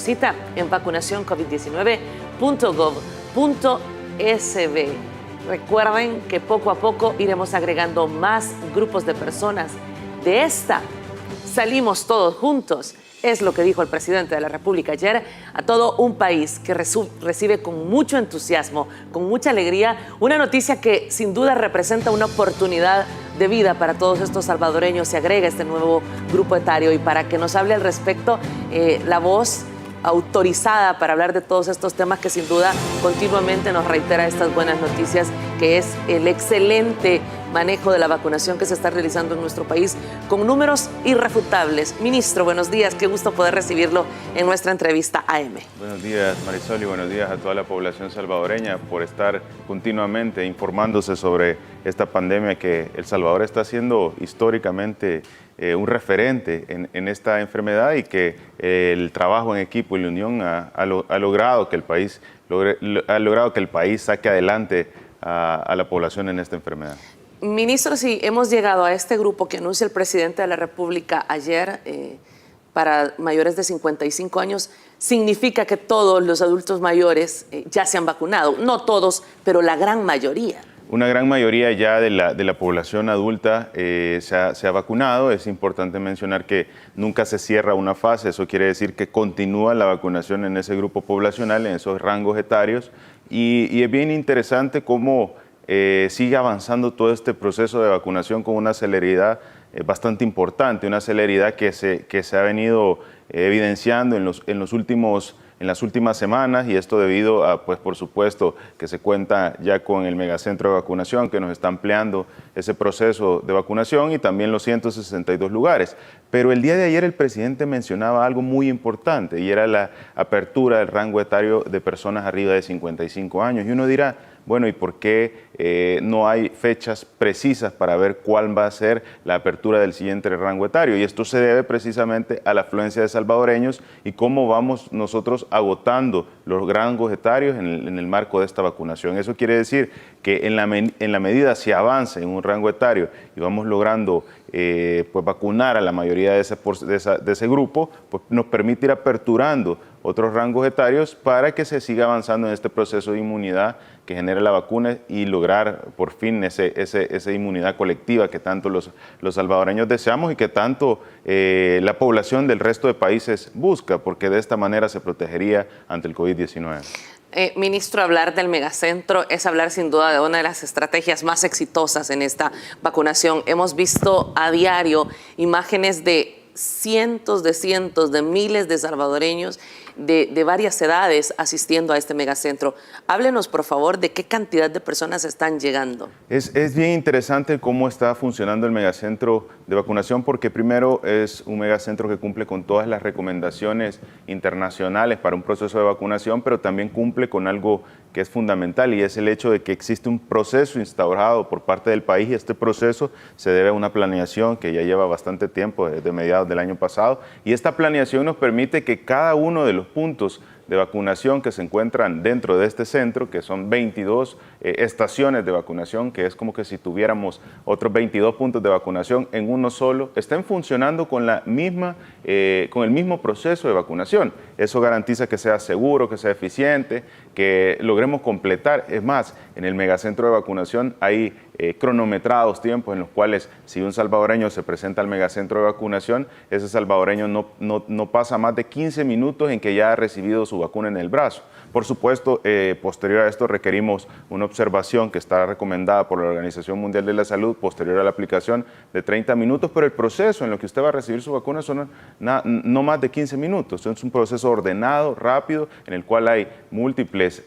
cita en vacunacioncovid19.gov.sb. Recuerden que poco a poco iremos agregando más grupos de personas. De esta salimos todos juntos. Es lo que dijo el presidente de la República ayer a todo un país que recibe con mucho entusiasmo, con mucha alegría, una noticia que sin duda representa una oportunidad de vida para todos estos salvadoreños. Se agrega este nuevo grupo etario y para que nos hable al respecto la voz autorizada para hablar de todos estos temas que sin duda continuamente nos reitera estas buenas noticias, que es el excelente manejo de la vacunación que se está realizando en nuestro país con números irrefutables. Ministro, buenos días, qué gusto poder recibirlo en nuestra entrevista AM. Buenos días, Marisol, y buenos días a toda la población salvadoreña por estar continuamente informándose sobre esta pandemia que El Salvador está haciendo históricamente un referente en esta enfermedad, y que el trabajo en equipo y la unión ha logrado que el país saque adelante a la población en esta enfermedad. Ministro, sí, hemos llegado a este grupo que anuncia el presidente de la República ayer para mayores de 55 años. Significa que todos los adultos mayores ya se han vacunado. No todos, pero la gran mayoría. Una gran mayoría ya de la población adulta se ha vacunado. Es importante mencionar que nunca se cierra una fase. Eso quiere decir que continúa la vacunación en ese grupo poblacional, en esos rangos etarios. Y es bien interesante cómo sigue avanzando todo este proceso de vacunación con una celeridad bastante importante, una celeridad que se ha venido evidenciando en las últimas semanas, y esto debido a, pues por supuesto, que se cuenta ya con el megacentro de vacunación que nos está ampliando ese proceso de vacunación, y también los 162 lugares. Pero el día de ayer el presidente mencionaba algo muy importante, y era la apertura del rango etario de personas arriba de 55 años. Y uno dirá, bueno, ¿y por qué no hay fechas precisas para ver cuál va a ser la apertura del siguiente rango etario? Y esto se debe precisamente a la afluencia de salvadoreños y cómo vamos nosotros agotando los rangos etarios en el marco de esta vacunación. Eso quiere decir que en la medida se avanza en un rango etario y vamos logrando pues vacunar a la mayoría de ese grupo, pues nos permite ir aperturando otros rangos etarios para que se siga avanzando en este proceso de inmunidad que genera la vacuna y lograr por fin esa inmunidad colectiva que tanto los salvadoreños deseamos y que tanto la población del resto de países busca, porque de esta manera se protegería ante el COVID-19. Ministro, hablar del megacentro es hablar sin duda de una de las estrategias más exitosas en esta vacunación. Hemos visto a diario imágenes de cientos de miles de salvadoreños de varias edades asistiendo a este megacentro. Háblenos, por favor, de qué cantidad de personas están llegando. Es bien interesante cómo está funcionando el megacentro de vacunación, porque primero es un megacentro que cumple con todas las recomendaciones internacionales para un proceso de vacunación, pero también cumple con algo que es fundamental, y es el hecho de que existe un proceso instaurado por parte del país, y este proceso se debe a una planeación que ya lleva bastante tiempo, desde mediados del año pasado, y esta planeación nos permite que cada uno de los puntos de vacunación que se encuentran dentro de este centro, que son 22 estaciones de vacunación, que es como que si tuviéramos otros 22 puntos de vacunación en uno solo, estén funcionando con el mismo proceso de vacunación. Eso garantiza que sea seguro, que sea eficiente, que logremos completar. Es más, en el megacentro de vacunación hay cronometrados tiempos en los cuales, si un salvadoreño se presenta al megacentro de vacunación, ese salvadoreño no pasa más de 15 minutos en que ya ha recibido su vacuna en el brazo. Por supuesto, posterior a esto requerimos una observación que está recomendada por la Organización Mundial de la Salud posterior a la aplicación de 30 minutos, pero el proceso en lo que usted va a recibir su vacuna son no más de 15 minutos. Es un proceso ordenado, rápido, en el cual hay múltiples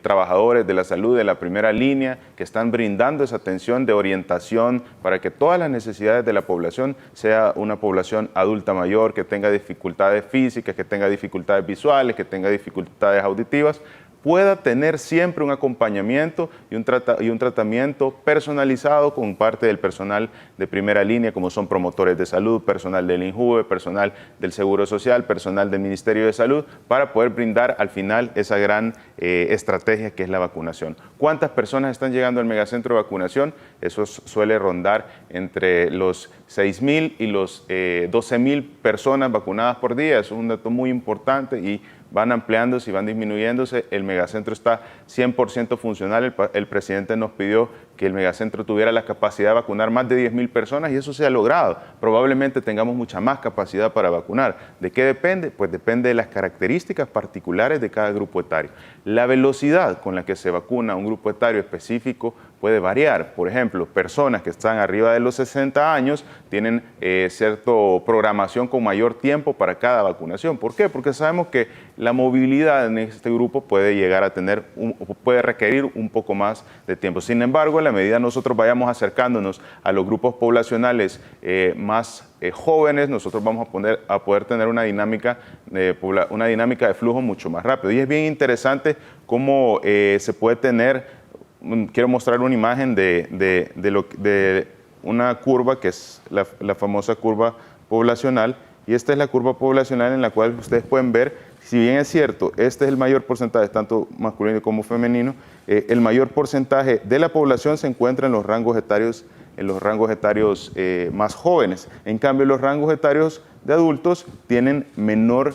trabajadores de la salud de la primera línea que están brindando esa atención de orientación para que todas las necesidades de la población sea una población adulta mayor que tenga dificultades físicas, que tenga dificultades visuales, que tenga dificultades auditivas, pueda tener siempre un acompañamiento y un tratamiento personalizado con parte del personal de primera línea, como son promotores de salud, personal del INJUVE, personal del Seguro Social, personal del Ministerio de Salud, para poder brindar al final esa gran estrategia que es la vacunación. ¿Cuántas personas están llegando al megacentro de vacunación? Eso suele rondar entre los 6.000 y los 12.000 personas vacunadas por día. Eso es un dato muy importante y van ampliándose y van disminuyéndose. El megacentro está 100% funcional. El presidente nos pidió que el megacentro tuviera la capacidad de vacunar más de 10.000 personas y eso se ha logrado. Probablemente tengamos mucha más capacidad para vacunar. ¿De qué depende? Pues depende de las características particulares de cada grupo etario. La velocidad con la que se vacuna un grupo etario específico puede variar. Por ejemplo, personas que están arriba de los 60 años tienen cierta programación con mayor tiempo para cada vacunación. ¿Por qué? Porque sabemos que la movilidad en este grupo puede llegar a tener, puede requerir un poco más de tiempo. Sin embargo, en la medida nosotros vayamos acercándonos a los grupos poblacionales más jóvenes, nosotros vamos a poder tener una dinámica de flujo mucho más rápido. Y es bien interesante cómo se puede tener, quiero mostrar una imagen de una curva que es la famosa curva poblacional, y esta es la curva poblacional en la cual ustedes pueden ver, si bien es cierto, este es el mayor porcentaje, tanto masculino como femenino, el mayor porcentaje de la población se encuentra en los rangos etarios más jóvenes. En cambio, los rangos etarios de adultos tienen menor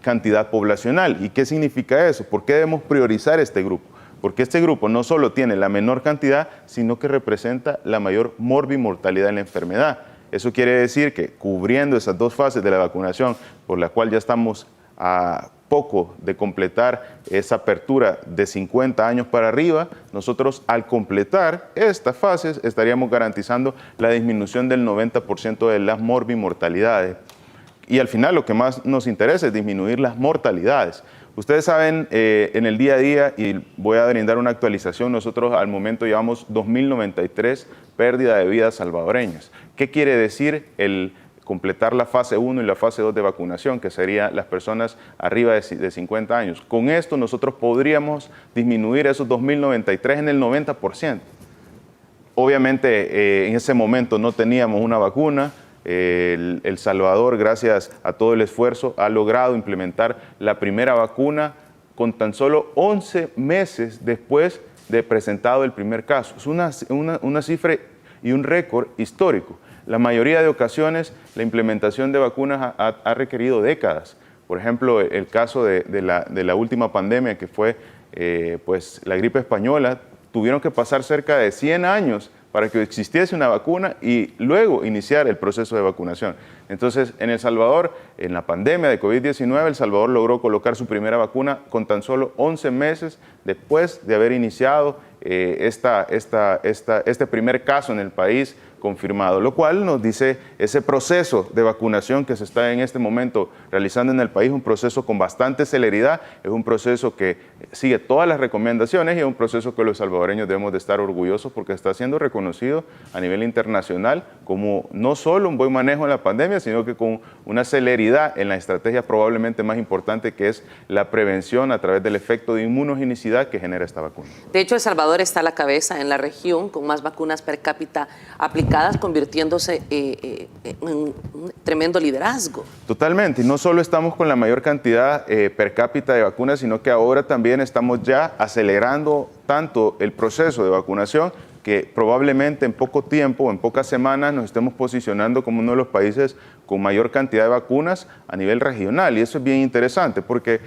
cantidad poblacional. ¿Y qué significa eso? ¿Por qué debemos priorizar este grupo? Porque este grupo no solo tiene la menor cantidad, sino que representa la mayor morbimortalidad en la enfermedad. Eso quiere decir que cubriendo esas dos fases de la vacunación, por la cual ya estamos a poco de completar esa apertura de 50 años para arriba, nosotros al completar estas fases estaríamos garantizando la disminución del 90% de las morbimortalidades. Y al final lo que más nos interesa es disminuir las mortalidades. Ustedes saben, en el día a día, y voy a brindar una actualización, nosotros al momento llevamos 2.093 pérdidas de vidas salvadoreñas. ¿Qué quiere decir el completar la fase 1 y la fase 2 de vacunación, que serían las personas arriba de 50 años? Con esto nosotros podríamos disminuir esos 2.093 en el 90%. Obviamente, en ese momento no teníamos una vacuna. El Salvador, gracias a todo el esfuerzo, ha logrado implementar la primera vacuna con tan solo 11 meses después de presentado el primer caso. Es una cifra y un récord histórico. La mayoría de ocasiones la implementación de vacunas ha requerido décadas. Por ejemplo, el caso de la última pandemia que fue pues, la gripe española, tuvieron que pasar cerca de 100 años para que existiese una vacuna y luego iniciar el proceso de vacunación. Entonces, en El Salvador, en la pandemia de COVID-19, El Salvador logró colocar su primera vacuna con tan solo 11 meses después de haber iniciado este primer caso en el país confirmado, lo cual nos dice ese proceso de vacunación que se está en este momento realizando en el país, un proceso con bastante celeridad, es un proceso que sigue todas las recomendaciones y es un proceso que los salvadoreños debemos de estar orgullosos porque está siendo reconocido a nivel internacional como no solo un buen manejo en la pandemia, sino que con una celeridad en la estrategia probablemente más importante, que es la prevención a través del efecto de inmunogenicidad que genera esta vacuna. De hecho, El Salvador está a la cabeza en la región con más vacunas per cápita aplicadas, convirtiéndose en un tremendo liderazgo. Totalmente, y no solo estamos con la mayor cantidad per cápita de vacunas, sino que ahora también estamos ya acelerando tanto el proceso de vacunación que probablemente en poco tiempo, en pocas semanas, nos estemos posicionando como uno de los países con mayor cantidad de vacunas a nivel regional. Y eso es bien interesante porque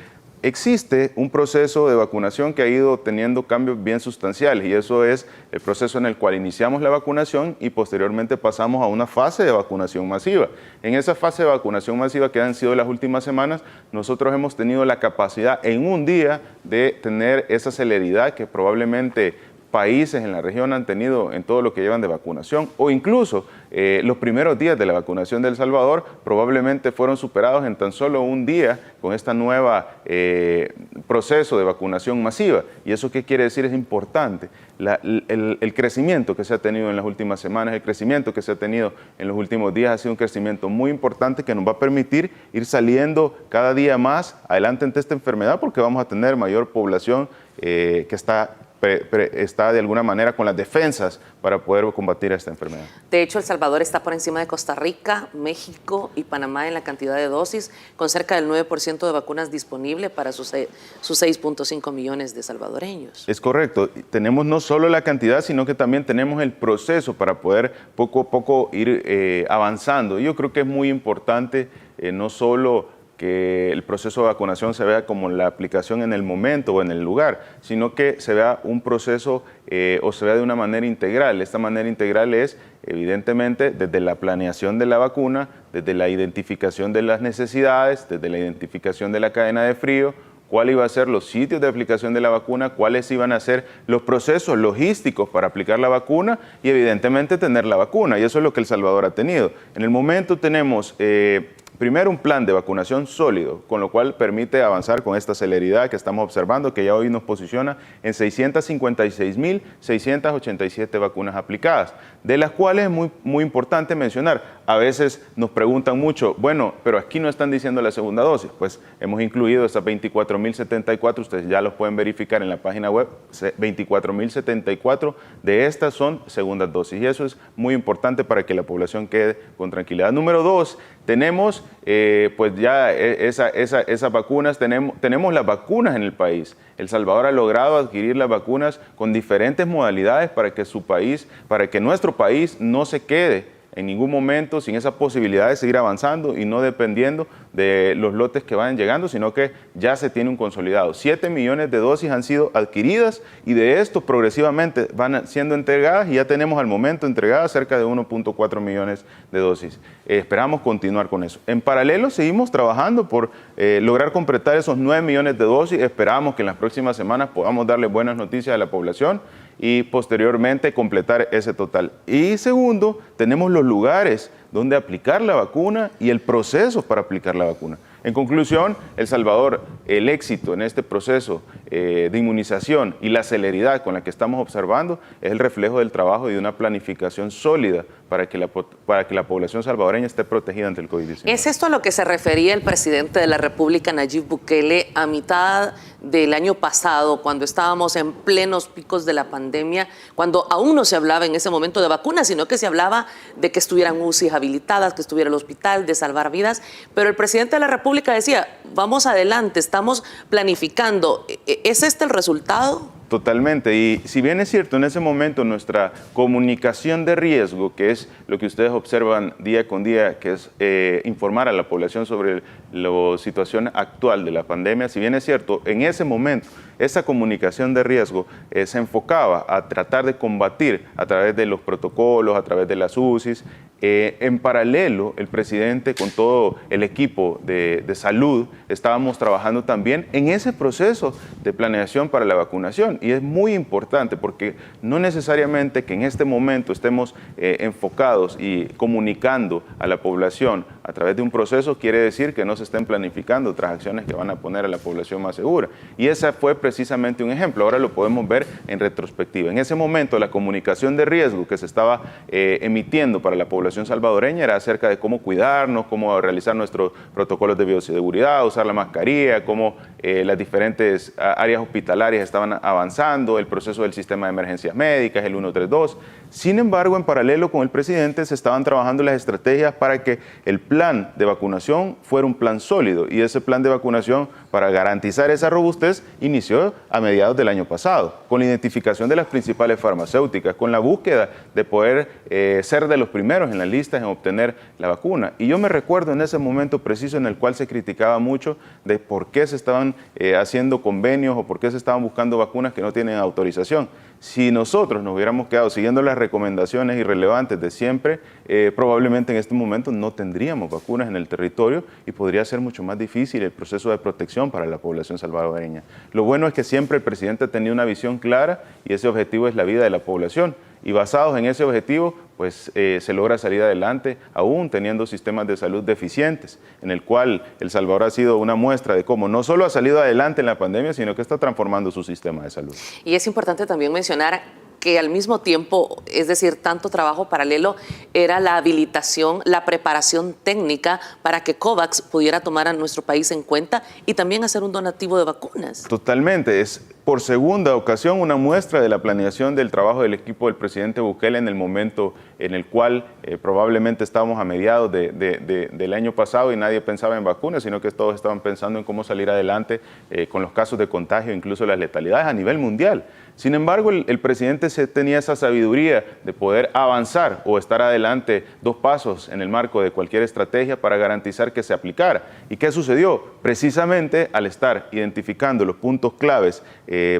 existe un proceso de vacunación que ha ido teniendo cambios bien sustanciales y eso es el proceso en el cual iniciamos la vacunación y posteriormente pasamos a una fase de vacunación masiva. En esa fase de vacunación masiva que han sido las últimas semanas, nosotros hemos tenido la capacidad en un día de tener esa celeridad que probablemente países en la región han tenido en todo lo que llevan de vacunación, o incluso los primeros días de la vacunación de El Salvador probablemente fueron superados en tan solo un día con esta nueva proceso de vacunación masiva. ¿Y eso qué quiere decir? Es importante. El crecimiento que se ha tenido en las últimas semanas, el crecimiento que se ha tenido en los últimos días ha sido un crecimiento muy importante que nos va a permitir ir saliendo cada día más adelante ante esta enfermedad, porque vamos a tener mayor población que está de alguna manera con las defensas para poder combatir esta enfermedad. De hecho, El Salvador está por encima de Costa Rica, México y Panamá en la cantidad de dosis, con cerca del 9% de vacunas disponibles para sus 6.5 millones de salvadoreños. Es correcto. Tenemos no solo la cantidad, sino que también tenemos el proceso para poder poco a poco ir avanzando. Yo creo que es muy importante no solo que el proceso de vacunación se vea como la aplicación en el momento o en el lugar, sino que se vea un proceso o se vea de una manera integral. Esta manera integral es, evidentemente, desde la planeación de la vacuna, desde la identificación de las necesidades, desde la identificación de la cadena de frío, cuál iba a ser los sitios de aplicación de la vacuna, cuáles iban a ser los procesos logísticos para aplicar la vacuna y, evidentemente, tener la vacuna. Y eso es lo que El Salvador ha tenido. En el momento tenemos primero, un plan de vacunación sólido, con lo cual permite avanzar con esta celeridad que estamos observando, que ya hoy nos posiciona en 656.687 vacunas aplicadas, de las cuales es muy importante mencionar. A veces nos preguntan mucho, bueno, pero aquí no están diciendo la segunda dosis. Pues hemos incluido esas 24.074, ustedes ya los pueden verificar en la página web, 24.074 de estas son segundas dosis, y eso es muy importante para que la población quede con tranquilidad. Número 2, tenemos pues ya esas vacunas, tenemos las vacunas en el país. El Salvador ha logrado adquirir las vacunas con diferentes modalidades para que nuestro país no se quede en ningún momento sin esa posibilidad de seguir avanzando y no dependiendo de los lotes que vayan llegando, sino que ya se tiene un consolidado. 7 millones de dosis han sido adquiridas y de esto progresivamente van siendo entregadas y ya tenemos al momento entregadas cerca de 1.4 millones de dosis. Esperamos continuar con eso. En paralelo seguimos trabajando por lograr completar esos 9 millones de dosis. Esperamos que en las próximas semanas podamos darle buenas noticias a la población y posteriormente completar ese total. Y segundo, tenemos los lugares donde aplicar la vacuna y el proceso para aplicar la vacuna. En conclusión, El Salvador, el éxito en este proceso de inmunización y la celeridad con la que estamos observando es el reflejo del trabajo y de una planificación sólida para que la población salvadoreña esté protegida ante el COVID-19. ¿Es esto a lo que se refería el presidente de la República, Nayib Bukele, a mitad del año pasado, cuando estábamos en plenos picos de la pandemia, cuando aún no se hablaba en ese momento de vacunas, sino que se hablaba de que estuvieran UCIs habilitadas, que estuviera el hospital, de salvar vidas? Pero el presidente de la República decía, vamos adelante, estamos planificando. ¿Es este el resultado? Totalmente, y si bien es cierto, en ese momento nuestra comunicación de riesgo, que es lo que ustedes observan día con día, que es informar a la población sobre la situación actual de la pandemia, si bien es cierto, en ese momento esa comunicación de riesgo se enfocaba a tratar de combatir a través de los protocolos, a través de las UCIs. En paralelo, el presidente con todo el equipo de salud estábamos trabajando también en ese proceso de planeación para la vacunación. Y es muy importante porque no necesariamente que en este momento estemos enfocados y comunicando a la población a través de un proceso quiere decir que no se estén planificando otras acciones que van a poner a la población más segura. Y ese fue precisamente un ejemplo. Ahora lo podemos ver en retrospectiva. En ese momento la comunicación de riesgo que se estaba emitiendo para la población salvadoreña era acerca de cómo cuidarnos, cómo realizar nuestros protocolos de bioseguridad, usar la mascarilla, cómo las diferentes áreas hospitalarias estaban avanzando, el proceso del sistema de emergencias médicas, el 132. Sin embargo, en paralelo con el presidente se estaban trabajando las estrategias para que el plan de vacunación fuera un plan sólido, y ese plan de vacunación, para garantizar esa robustez, inició a mediados del año pasado, con la identificación de las principales farmacéuticas, con la búsqueda de poder ser de los primeros en las listas en obtener la vacuna. Y yo me recuerdo en ese momento preciso en el cual se criticaba mucho de por qué se estaban estaban haciendo convenios o por qué se estaban buscando vacunas que no tienen autorización. Si nosotros nos hubiéramos quedado siguiendo las recomendaciones irrelevantes de siempre, probablemente en este momento no tendríamos vacunas en el territorio y podría ser mucho más difícil el proceso de protección para la población salvadoreña. Lo bueno es que siempre el presidente ha tenido una visión clara y ese objetivo es la vida de la población. Y basados en ese objetivo, pues se logra salir adelante, aún teniendo sistemas de salud deficientes, en el cual El Salvador ha sido una muestra de cómo no solo ha salido adelante en la pandemia, sino que está transformando su sistema de salud. Y es importante también mencionar que al mismo tiempo, es decir, tanto trabajo paralelo, era la habilitación, la preparación técnica para que COVAX pudiera tomar a nuestro país en cuenta y también hacer un donativo de vacunas. Totalmente, es por segunda ocasión una muestra de la planeación del trabajo del equipo del presidente Bukele en el momento en el cual probablemente estábamos a mediados del año pasado y nadie pensaba en vacunas, sino que todos estaban pensando en cómo salir adelante con los casos de contagio, incluso las letalidades a nivel mundial. Sin embargo, el presidente tenía esa sabiduría de poder avanzar o estar adelante 2 pasos en el marco de cualquier estrategia para garantizar que se aplicara. ¿Y qué sucedió? Precisamente al estar identificando los puntos claves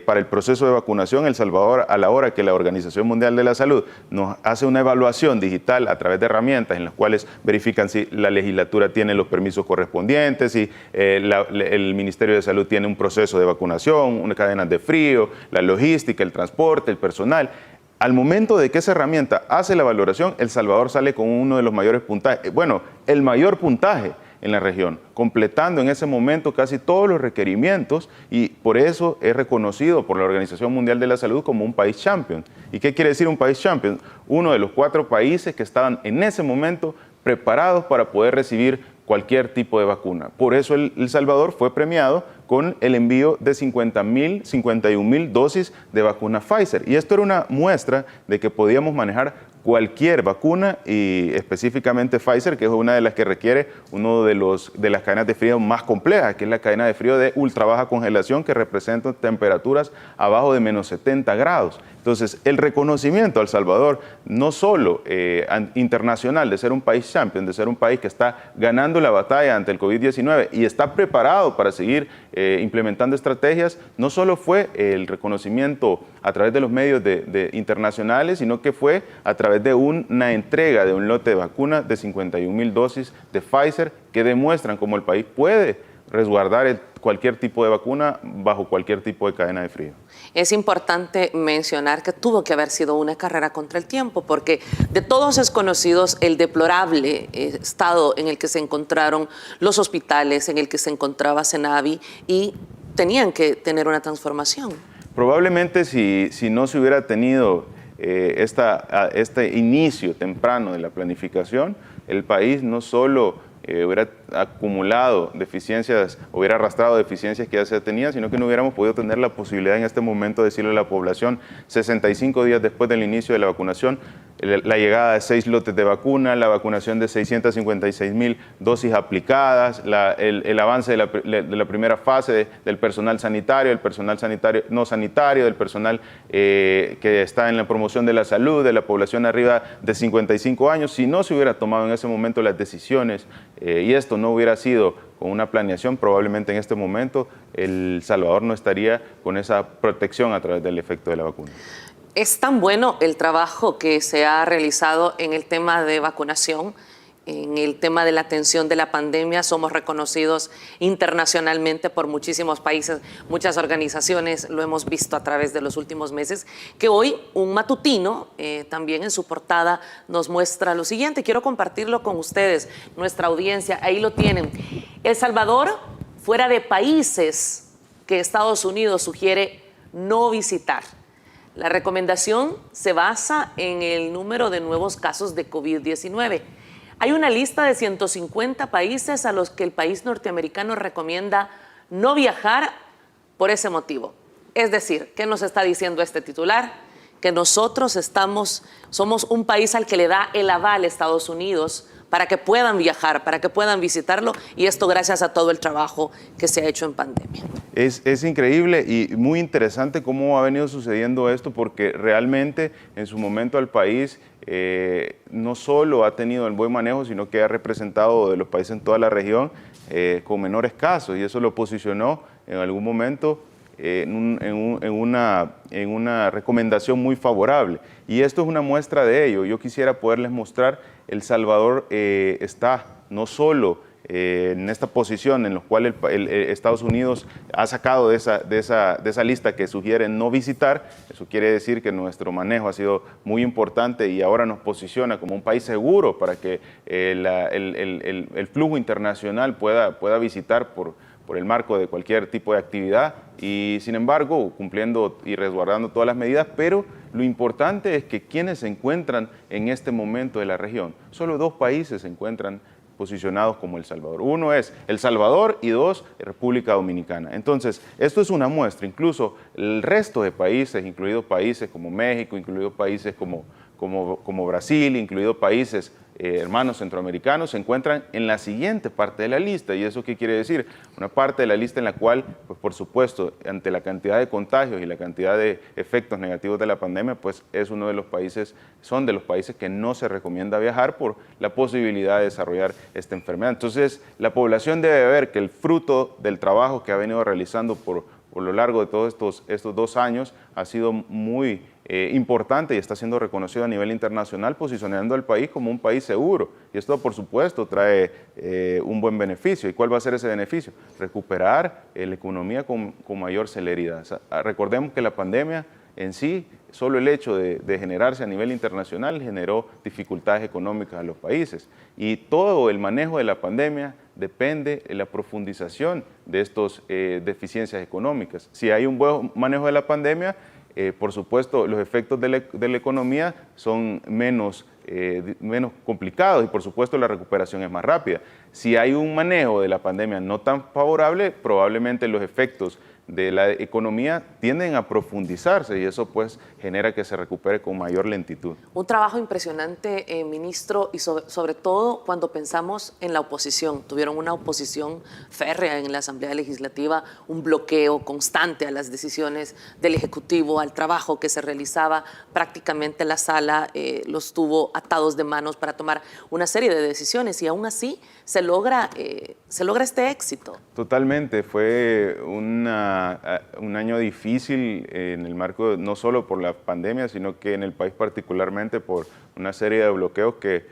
para el proceso de vacunación, El Salvador, a la hora que la Organización Mundial de la Salud nos hace una evaluación digital a través de herramientas en las cuales verifican si la legislatura tiene los permisos correspondientes, si el Ministerio de Salud tiene un proceso de vacunación, unas cadenas de frío, la logística, el transporte, el personal. Al momento de que esa herramienta hace la valoración, El Salvador sale con uno de los mayores puntajes, bueno, el mayor puntaje en la región, completando en ese momento casi todos los requerimientos y por eso es reconocido por la Organización Mundial de la Salud como un país champion. ¿Y qué quiere decir un país champion? Uno de los 4 países que estaban en ese momento preparados para poder recibir cualquier tipo de vacuna. Por eso El Salvador fue premiado con el envío de 51,000 dosis de vacuna Pfizer. Y esto era una muestra de que podíamos manejar cualquier vacuna y específicamente Pfizer, que es una de las que requiere uno de las cadenas de frío más complejas, que es la cadena de frío de ultra baja congelación, que representa temperaturas abajo de menos 70 grados. Entonces, el reconocimiento a El Salvador, no solo internacional, de ser un país champion, de ser un país que está ganando la batalla ante el COVID-19 y está preparado para seguir implementando estrategias, no solo fue el reconocimiento a través de los medios internacionales, sino que fue a través de una entrega de un lote de vacunas de 51,000 dosis de Pfizer que demuestran cómo el país puede resguardar cualquier tipo de vacuna bajo cualquier tipo de cadena de frío. Es importante mencionar que tuvo que haber sido una carrera contra el tiempo, porque de todos es conocido el deplorable estado en el que se encontraron los hospitales, en el que se encontraba CENAVI, y tenían que tener una transformación. Probablemente si no se hubiera tenido este inicio temprano de la planificación, el país no solo hubiera acumulado deficiencias, hubiera arrastrado deficiencias que ya se tenían, sino que no hubiéramos podido tener la posibilidad en este momento de decirle a la población, 65 días después del inicio de la vacunación, la llegada de 6 lotes de vacuna, la vacunación de 656,000 dosis aplicadas, el avance de la primera fase del personal sanitario, no sanitario, del personal que está en la promoción de la salud, de la población arriba de 55 años. Si no se hubiera tomado en ese momento las decisiones y esto no hubiera sido con una planeación, probablemente en este momento El Salvador no estaría con esa protección a través del efecto de la vacuna. Es tan bueno el trabajo que se ha realizado en el tema de vacunación, en el tema de la atención de la pandemia. Somos reconocidos internacionalmente por muchísimos países, muchas organizaciones, lo hemos visto a través de los últimos meses, que hoy un matutino también en su portada nos muestra lo siguiente. Quiero compartirlo con ustedes, nuestra audiencia, ahí lo tienen. El Salvador, fuera de países que Estados Unidos sugiere no visitar. La recomendación se basa en el número de nuevos casos de COVID-19. Hay una lista de 150 países a los que el país norteamericano recomienda no viajar por ese motivo. Es decir, ¿qué nos está diciendo este titular? Que nosotros somos un país al que le da el aval a Estados Unidos para que puedan viajar, para que puedan visitarlo, y esto gracias a todo el trabajo que se ha hecho en pandemia. Es increíble y muy interesante cómo ha venido sucediendo esto, porque realmente en su momento al país no solo ha tenido el buen manejo, sino que ha representado de los países en toda la región con menores casos, y eso lo posicionó en algún momento en una recomendación muy favorable. Y esto es una muestra de ello. Yo quisiera poderles mostrar, El Salvador está no solo en esta posición en la cual Estados Unidos ha sacado de esa lista que sugiere no visitar. Eso quiere decir que nuestro manejo ha sido muy importante y ahora nos posiciona como un país seguro para que el flujo internacional pueda visitar por el marco de cualquier tipo de actividad y, sin embargo, cumpliendo y resguardando todas las medidas, pero lo importante es que quienes se encuentran en este momento de la región, solo 2 países se encuentran posicionados como El Salvador. Uno es El Salvador y 2, República Dominicana. Entonces, esto es una muestra. Incluso el resto de países, incluidos países como México, incluidos países como Brasil, incluidos países hermanos centroamericanos, se encuentran en la siguiente parte de la lista. ¿Y eso qué quiere decir? Una parte de la lista en la cual, pues por supuesto, ante la cantidad de contagios y la cantidad de efectos negativos de la pandemia, pues son de los países que no se recomienda viajar por la posibilidad de desarrollar esta enfermedad. Entonces, la población debe ver que el fruto del trabajo que ha venido realizando por lo largo de todos estos 2 años ha sido muy importante y está siendo reconocido a nivel internacional, posicionando al país como un país seguro. Y esto, por supuesto, trae un buen beneficio. ¿Y cuál va a ser ese beneficio? Recuperar la economía con mayor celeridad. O sea, recordemos que la pandemia en sí, solo el hecho de generarse a nivel internacional generó dificultades económicas a los países. Y todo el manejo de la pandemia depende de la profundización de estas deficiencias económicas. Si hay un buen manejo de la pandemia, por supuesto, los efectos de la economía son menos complicados y, por supuesto, la recuperación es más rápida. Si hay un manejo de la pandemia no tan favorable, probablemente los efectos de la economía tienden a profundizarse y eso pues genera que se recupere con mayor lentitud. Un trabajo impresionante, ministro, y sobre todo cuando pensamos en la oposición. Tuvieron una oposición férrea en la Asamblea Legislativa, un bloqueo constante a las decisiones del Ejecutivo, al trabajo que se realizaba. Prácticamente la sala los tuvo atados de manos para tomar una serie de decisiones y aún así se logra este éxito. Totalmente, fue un año difícil en el marco, no solo por la pandemia, sino que en el país particularmente por una serie de bloqueos que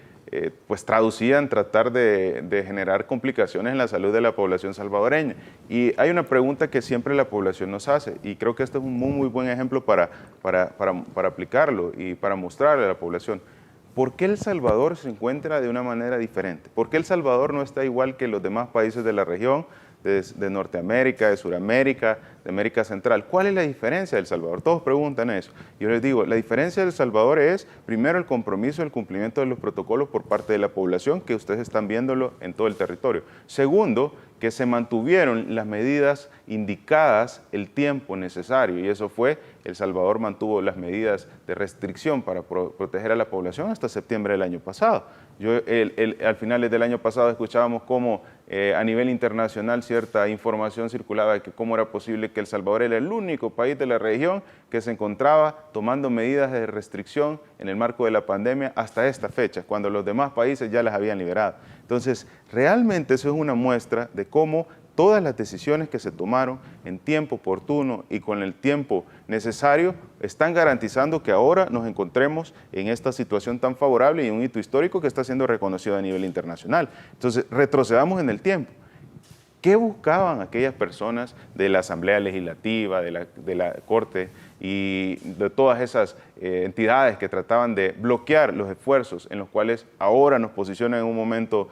pues traducían tratar de generar complicaciones en la salud de la población salvadoreña. Y hay una pregunta que siempre la población nos hace, y creo que este es un muy buen ejemplo para aplicarlo y para mostrarle a la población. ¿Por qué El Salvador se encuentra de una manera diferente? ¿Por qué El Salvador no está igual que los demás países de la región, de Norteamérica, de Sudamérica, de América Central? ¿Cuál es la diferencia de El Salvador? Todos preguntan eso. Yo les digo, la diferencia de El Salvador es, primero, el compromiso, el cumplimiento de los protocolos por parte de la población, que ustedes están viéndolo en todo el territorio. Segundo, que se mantuvieron las medidas indicadas el tiempo necesario, y eso fue, El Salvador mantuvo las medidas de restricción para proteger a la población hasta septiembre del año pasado. Al finales del año pasado escuchábamos cómo a nivel internacional cierta información circulaba de que cómo era posible que El Salvador era el único país de la región que se encontraba tomando medidas de restricción en el marco de la pandemia hasta esta fecha, cuando los demás países ya las habían liberado. Entonces, realmente eso es una muestra de cómo todas las decisiones que se tomaron en tiempo oportuno y con el tiempo necesario están garantizando que ahora nos encontremos en esta situación tan favorable y un hito histórico que está siendo reconocido a nivel internacional. Entonces, retrocedamos en el tiempo. ¿Qué buscaban aquellas personas de la Asamblea Legislativa, de la Corte y de todas esas entidades que trataban de bloquear los esfuerzos en los cuales ahora nos posicionan en un momento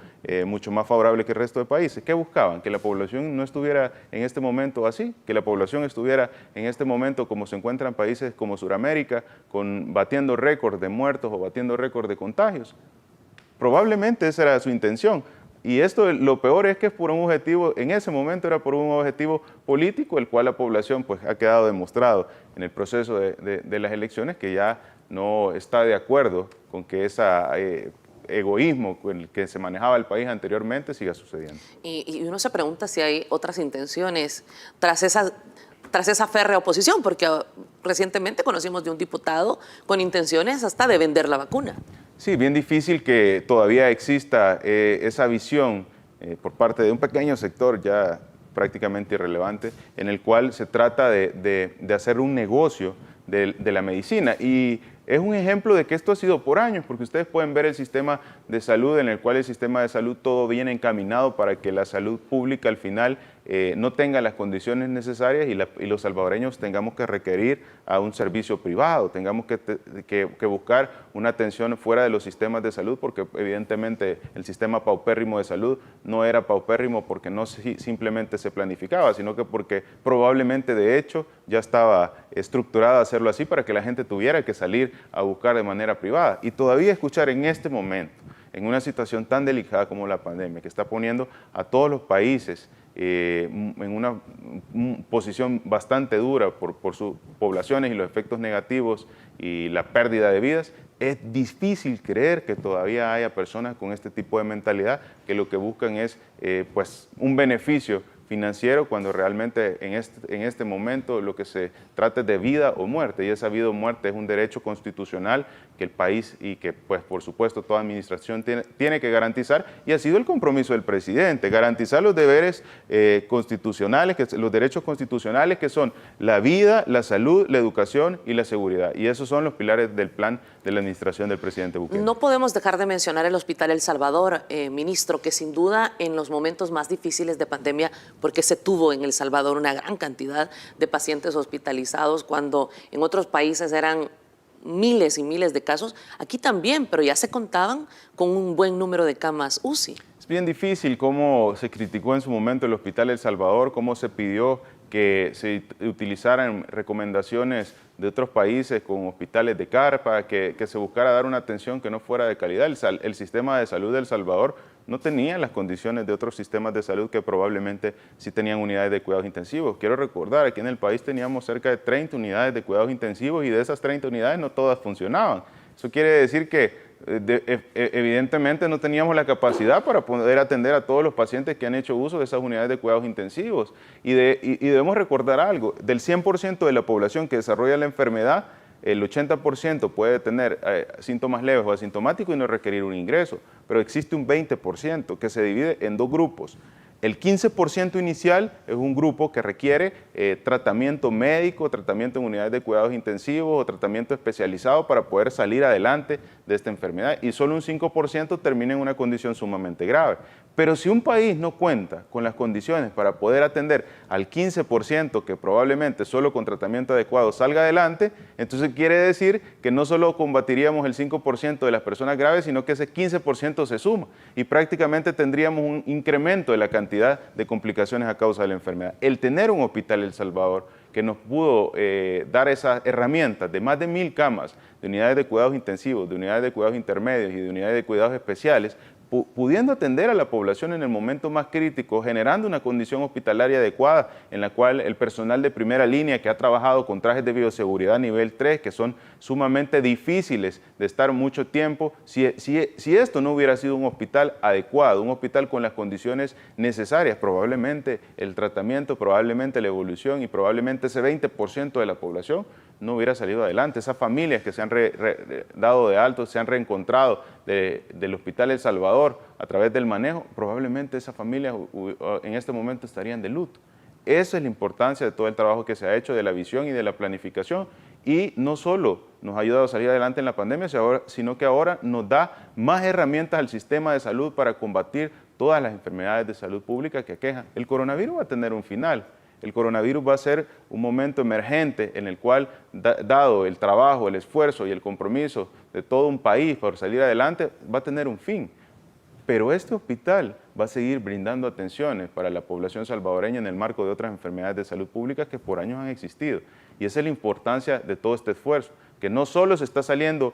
mucho más favorable que el resto de países? ¿Qué buscaban? Que la población no estuviera en este momento así, que la población estuviera en este momento como se encuentran países como Sudamérica, batiendo récords de muertos o batiendo récords de contagios. Probablemente esa era su intención. Y esto, lo peor es que es por un objetivo, en ese momento era por un objetivo político, el cual la población pues, ha quedado demostrado en el proceso de las elecciones que ya no está de acuerdo con que ese egoísmo con el que se manejaba el país anteriormente siga sucediendo. Y uno se pregunta si hay otras intenciones tras esa férrea oposición, porque recientemente conocimos de un diputado con intenciones hasta de vender la vacuna. Sí, bien difícil que todavía exista esa visión por parte de un pequeño sector ya prácticamente irrelevante, en el cual se trata de hacer un negocio de la medicina. Y es un ejemplo de que esto ha sido por años, porque ustedes pueden ver el sistema de salud, en el cual el sistema de salud todo viene encaminado para que la salud pública al final no tenga las condiciones necesarias y los salvadoreños tengamos que requerir a un servicio privado, tengamos que buscar una atención fuera de los sistemas de salud, porque evidentemente el sistema paupérrimo de salud no era paupérrimo porque no simplemente se planificaba, sino que porque probablemente de hecho ya estaba estructurado hacerlo así para que la gente tuviera que salir a buscar de manera privada. Y todavía escuchar en este momento, en una situación tan delicada como la pandemia, que está poniendo a todos los países en una posición bastante dura por sus poblaciones y los efectos negativos y la pérdida de vidas, es difícil creer que todavía haya personas con este tipo de mentalidad que lo que buscan es pues un beneficio financiero, cuando realmente en este momento lo que se trata es de vida o muerte, y esa vida o muerte es un derecho constitucional que el país y que pues por supuesto toda administración tiene que garantizar, y ha sido el compromiso del presidente, garantizar los deberes constitucionales, los derechos constitucionales que son la vida, la salud, la educación y la seguridad, y esos son los pilares del plan de la administración del presidente Bukele. No podemos dejar de mencionar el Hospital El Salvador, ministro, que sin duda en los momentos más difíciles de pandemia, porque se tuvo en El Salvador una gran cantidad de pacientes hospitalizados cuando en otros países eran miles y miles de casos, aquí también, pero ya se contaban con un buen número de camas UCI. Es bien difícil cómo se criticó en su momento el Hospital El Salvador, cómo se pidió que se utilizaran recomendaciones de otros países con hospitales de carpa, que se buscara dar una atención que no fuera de calidad. El sistema de salud de El Salvador no tenía las condiciones de otros sistemas de salud que probablemente sí tenían unidades de cuidados intensivos. Quiero recordar, aquí en el país teníamos cerca de 30 unidades de cuidados intensivos y de esas 30 unidades no todas funcionaban. Eso quiere decir que evidentemente no teníamos la capacidad para poder atender a todos los pacientes que han hecho uso de esas unidades de cuidados intensivos. Y debemos recordar algo, del 100% de la población que desarrolla la enfermedad, el 80% puede tener síntomas leves o asintomáticos y no requerir un ingreso, pero existe un 20% que se divide en dos grupos. El 15% inicial es un grupo que requiere tratamiento médico, tratamiento en unidades de cuidados intensivos o tratamiento especializado para poder salir adelante de esta enfermedad, y solo un 5% termina en una condición sumamente grave. Pero si un país no cuenta con las condiciones para poder atender al 15% que probablemente solo con tratamiento adecuado salga adelante, entonces quiere decir que no solo combatiríamos el 5% de las personas graves, sino que ese 15% se suma y prácticamente tendríamos un incremento de la cantidad de complicaciones a causa de la enfermedad. El tener un hospital El Salvador que nos pudo dar esas herramientas de más de 1000 camas, de unidades de cuidados intensivos, de unidades de cuidados intermedios y de unidades de cuidados especiales, pudiendo atender a la población en el momento más crítico, generando una condición hospitalaria adecuada en la cual el personal de primera línea que ha trabajado con trajes de bioseguridad nivel 3, que son sumamente difíciles de estar mucho tiempo, si esto no hubiera sido un hospital adecuado, un hospital con las condiciones necesarias, probablemente el tratamiento, probablemente la evolución y probablemente ese 20% de la población no hubiera salido adelante. Esas familias que se han dado de alto, se han reencontrado del Hospital El Salvador a través del manejo, probablemente esas familias en este momento estarían de luto. Esa es la importancia de todo el trabajo que se ha hecho, de la visión y de la planificación, y no solo nos ha ayudado a salir adelante en la pandemia, sino que ahora nos da más herramientas al sistema de salud para combatir todas las enfermedades de salud pública que aquejan. El coronavirus va a tener un final. El coronavirus va a ser un momento emergente en el cual, dado el trabajo, el esfuerzo y el compromiso de todo un país por salir adelante, va a tener un fin. Pero este hospital va a seguir brindando atenciones para la población salvadoreña en el marco de otras enfermedades de salud pública que por años han existido. Y esa es la importancia de todo este esfuerzo, que no solo se está saliendo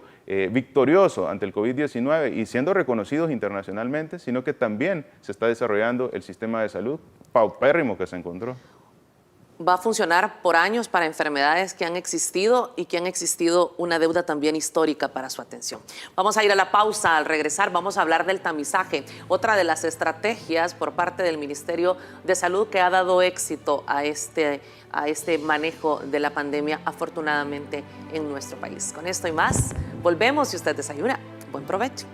victorioso ante el COVID-19 y siendo reconocidos internacionalmente, sino que también se está desarrollando el sistema de salud paupérrimo que se encontró. Va a funcionar por años para enfermedades que han existido y que han existido una deuda también histórica para su atención. Vamos a ir a la pausa. Al regresar vamos a hablar del tamizaje, otra de las estrategias por parte del Ministerio de Salud que ha dado éxito a este manejo de la pandemia, afortunadamente, en nuestro país. Con esto y más, volvemos. Si usted desayuna, buen provecho.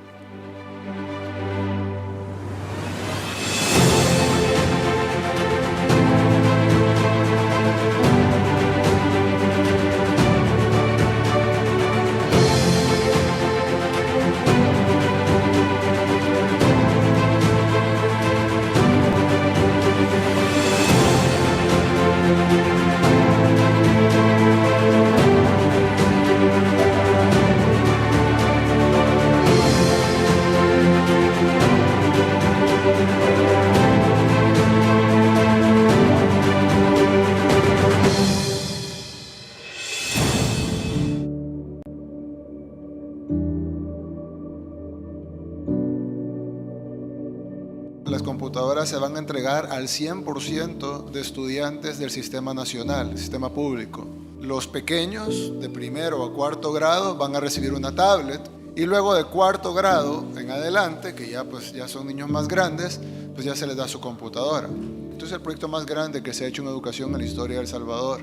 computadoras se van a entregar al 100% de estudiantes del sistema nacional, sistema público. Los pequeños de primero a cuarto grado van a recibir una tablet y luego de cuarto grado en adelante, que ya son niños más grandes, pues ya se les da su computadora. Este es el proyecto más grande que se ha hecho en educación en la historia de El Salvador,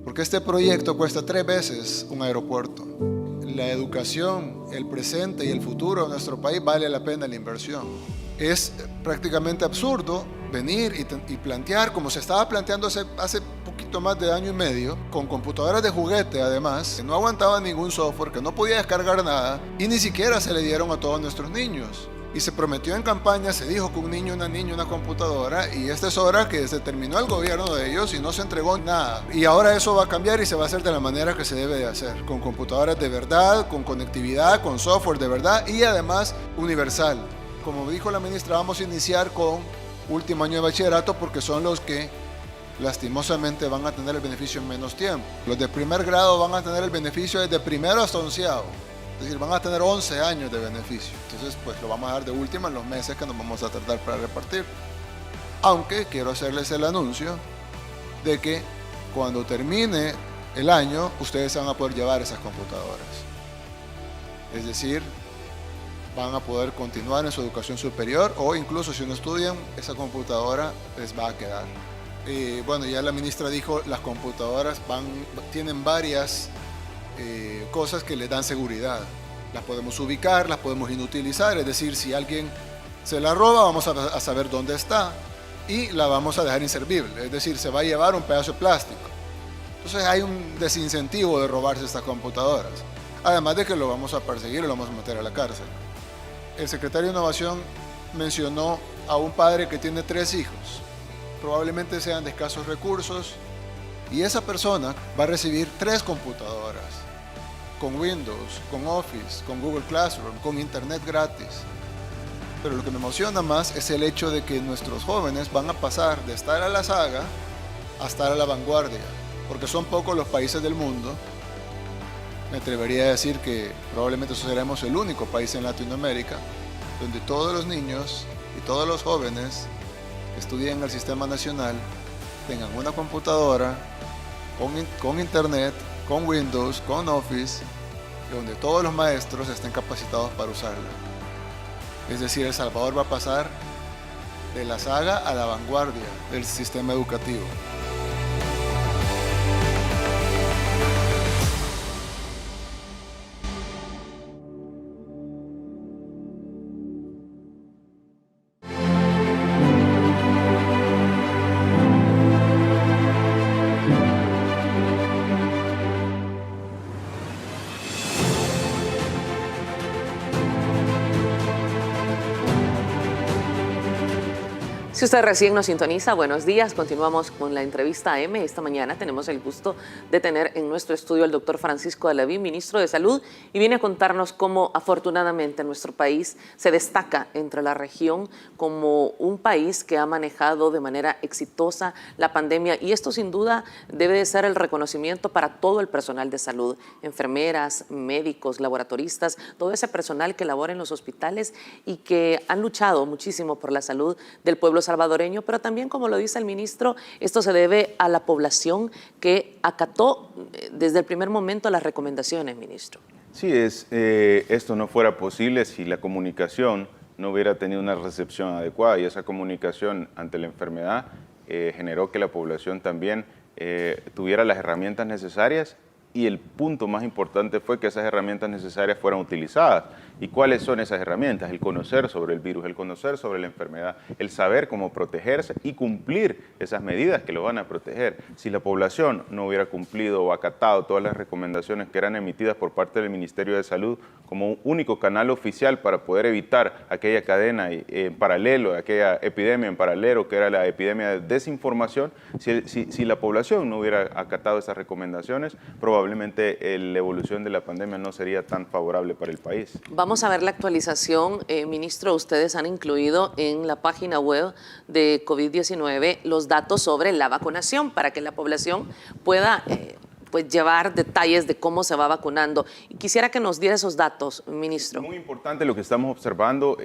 porque este proyecto cuesta 3 veces un aeropuerto. La educación, el presente y el futuro de nuestro país vale la pena la inversión. Es prácticamente absurdo venir y plantear, como se estaba planteando hace poquito más de año y medio, con computadoras de juguete además, que no aguantaban ningún software, que no podía descargar nada y ni siquiera se le dieron a todos nuestros niños. Y se prometió en campaña, se dijo que un niño, una niña, una computadora, y esta es hora que se terminó el gobierno de ellos y no se entregó nada. Y ahora eso va a cambiar y se va a hacer de la manera que se debe de hacer, con computadoras de verdad, con conectividad, con software de verdad y además universal. Como dijo la ministra, vamos a iniciar con último año de bachillerato porque son los que lastimosamente van a tener el beneficio en menos tiempo. Los de primer grado van a tener el beneficio desde primero hasta onceavo. Es decir, van a tener 11 años de beneficio. Entonces, pues lo vamos a dar de última en los meses que nos vamos a tratar para repartir. Aunque quiero hacerles el anuncio de que cuando termine el año, ustedes van a poder llevar esas computadoras. Es decir, van a poder continuar en su educación superior o incluso si no estudian, esa computadora les va a quedar. Bueno, ya la ministra dijo, las computadoras tienen varias cosas que les dan seguridad. Las podemos ubicar, las podemos inutilizar, es decir, si alguien se la roba, vamos a saber dónde está y la vamos a dejar inservible, es decir, se va a llevar un pedazo de plástico. Entonces hay un desincentivo de robarse estas computadoras, además de que lo vamos a perseguir y lo vamos a meter a la cárcel. El secretario de Innovación mencionó a un padre que tiene 3 hijos, probablemente sean de escasos recursos, y esa persona va a recibir 3 computadoras, con Windows, con Office, con Google Classroom, con Internet gratis. Pero lo que me emociona más es el hecho de que nuestros jóvenes van a pasar de estar a la saga a estar a la vanguardia, porque son pocos los países del mundo. Me atrevería a decir que probablemente seremos el único país en Latinoamérica donde todos los niños y todos los jóvenes que estudian en el sistema nacional tengan una computadora con Internet, con Windows, con Office, y donde todos los maestros estén capacitados para usarla. Es decir, El Salvador va a pasar de la saga a la vanguardia del sistema educativo. Si usted recién nos sintoniza, buenos días. Continuamos con la entrevista AM. Esta mañana tenemos el gusto de tener en nuestro estudio al doctor Francisco Alaví, ministro de Salud, y viene a contarnos cómo afortunadamente nuestro país se destaca entre la región como un país que ha manejado de manera exitosa la pandemia, y esto sin duda debe de ser el reconocimiento para todo el personal de salud, enfermeras, médicos, laboratoristas, todo ese personal que labora en los hospitales y que han luchado muchísimo por la salud del pueblo salvadoreño, pero también, como lo dice el ministro, esto se debe a la población que acató desde el primer momento las recomendaciones, ministro. Sí, esto no fuera posible si la comunicación no hubiera tenido una recepción adecuada, y esa comunicación ante la enfermedad generó que la población también tuviera las herramientas necesarias, y el punto más importante fue que esas herramientas necesarias fueran utilizadas. ¿Y cuáles son esas herramientas? El conocer sobre el virus, el conocer sobre la enfermedad, el saber cómo protegerse y cumplir esas medidas que lo van a proteger. Si la población no hubiera cumplido o acatado todas las recomendaciones que eran emitidas por parte del Ministerio de Salud como un único canal oficial para poder evitar aquella cadena en paralelo, aquella epidemia en paralelo que era la epidemia de desinformación, si la población no hubiera acatado esas recomendaciones, probablemente la evolución de la pandemia no sería tan favorable para el país. Vamos a ver la actualización, ministro. Ustedes han incluido en la página web de COVID-19 los datos sobre la vacunación para que la población pueda pues, llevar detalles de cómo se va vacunando. Y quisiera que nos diera esos datos, ministro. Muy importante lo que estamos observando,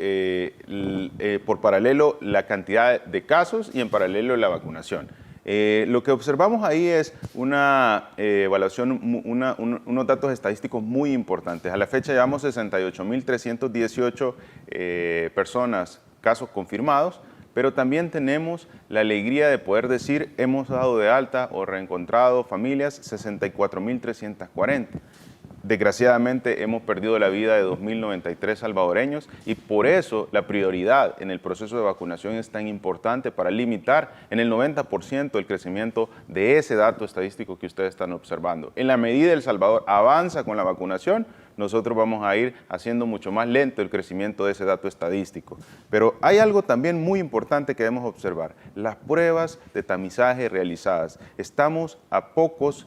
por paralelo la cantidad de casos y en paralelo la vacunación. Lo que observamos ahí es una evaluación, unos datos estadísticos muy importantes. A la fecha llevamos 68.318 personas, casos confirmados, pero también tenemos la alegría de poder decir hemos dado de alta o reencontrado familias 64.340. Desgraciadamente hemos perdido la vida de 2.093 salvadoreños y por eso la prioridad en el proceso de vacunación es tan importante para limitar en el 90% el crecimiento de ese dato estadístico que ustedes están observando. En la medida El Salvador avanza con la vacunación, nosotros vamos a ir haciendo mucho más lento el crecimiento de ese dato estadístico. Pero hay algo también muy importante que debemos observar. Las pruebas de tamizaje realizadas. Estamos a pocas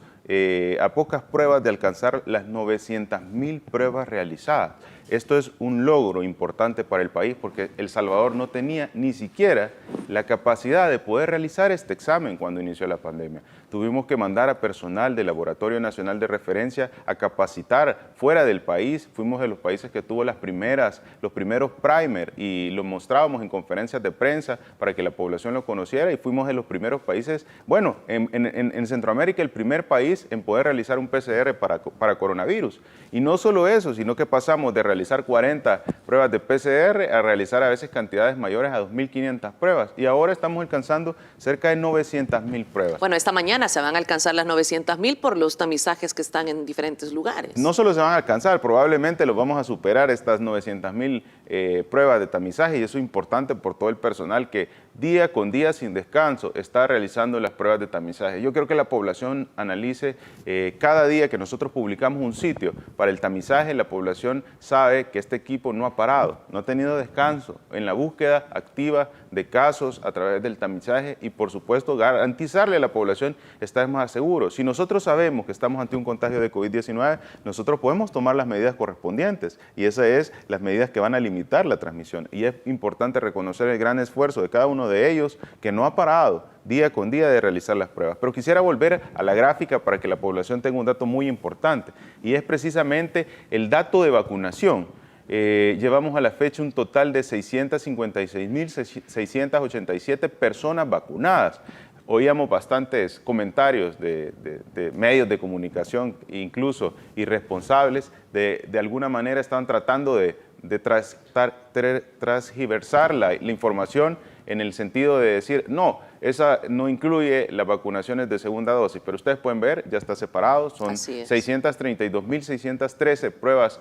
pruebas de alcanzar las 900.000 pruebas realizadas. Esto es un logro importante para el país porque El Salvador no tenía ni siquiera la capacidad de poder realizar este examen cuando inició la pandemia. Tuvimos que mandar a personal del Laboratorio Nacional de Referencia a capacitar fuera del país. Fuimos de los países que tuvo los primeros primer y lo mostrábamos en conferencias de prensa para que la población lo conociera y fuimos de los primeros países, bueno, en Centroamérica el primer país en poder realizar un PCR para coronavirus. Y no solo eso, sino que pasamos de realizar 40 pruebas de PCR a realizar a veces cantidades mayores a 2.500 pruebas y ahora estamos alcanzando cerca de 900.000 pruebas. Bueno, esta mañana se van a alcanzar las 900.000 por los tamizajes que están en diferentes lugares. No solo se van a alcanzar, probablemente los vamos a superar estas 900.000 pruebas de tamizaje y eso es importante por todo el personal que día con día sin descanso está realizando las pruebas de tamizaje. Yo creo que la población analice cada día que nosotros publicamos un sitio para el tamizaje, la población sabe que este equipo no ha parado, no ha tenido descanso en la búsqueda activa de casos a través del tamizaje y por supuesto garantizarle a la población estar más seguro. Si nosotros sabemos que estamos ante un contagio de COVID-19, nosotros podemos tomar las medidas correspondientes y esas es las medidas que van a limitar la transmisión. Y es importante reconocer el gran esfuerzo de cada uno de ellos que no ha parado día con día de realizar las pruebas. Pero quisiera volver a la gráfica para que la población tenga un dato muy importante y es precisamente el dato de vacunación. Llevamos a la fecha un total de 656.687 personas vacunadas. Oíamos bastantes comentarios de medios de comunicación, incluso irresponsables, de alguna manera estaban tratando de transgiversar la información en el sentido de decir, no, esa no incluye las vacunaciones de segunda dosis, pero ustedes pueden ver, ya está separado, son 632.613 pruebas,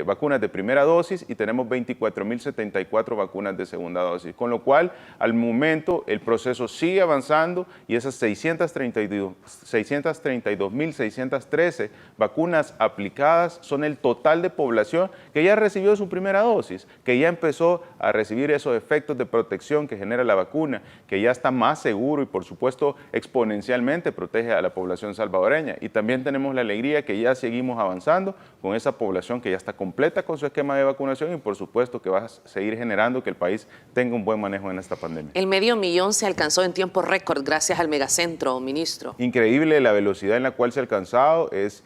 vacunas de primera dosis y tenemos 24.074 vacunas de segunda dosis, con lo cual al momento el proceso sigue avanzando y esas 632.613 vacunas aplicadas son el total de población que ya recibió su primera dosis, que ya empezó a recibir esos efectos de protección que genera la vacuna, que ya está más seguro y por supuesto exponencialmente protege a la población salvadoreña. Y también tenemos la alegría que ya seguimos avanzando con esa población que ya está completa con su esquema de vacunación y por supuesto que va a seguir generando que el país tenga un buen manejo en esta pandemia. El 500.000 se alcanzó en tiempo récord gracias al megacentro, ministro. Increíble la velocidad en la cual se ha alcanzado, es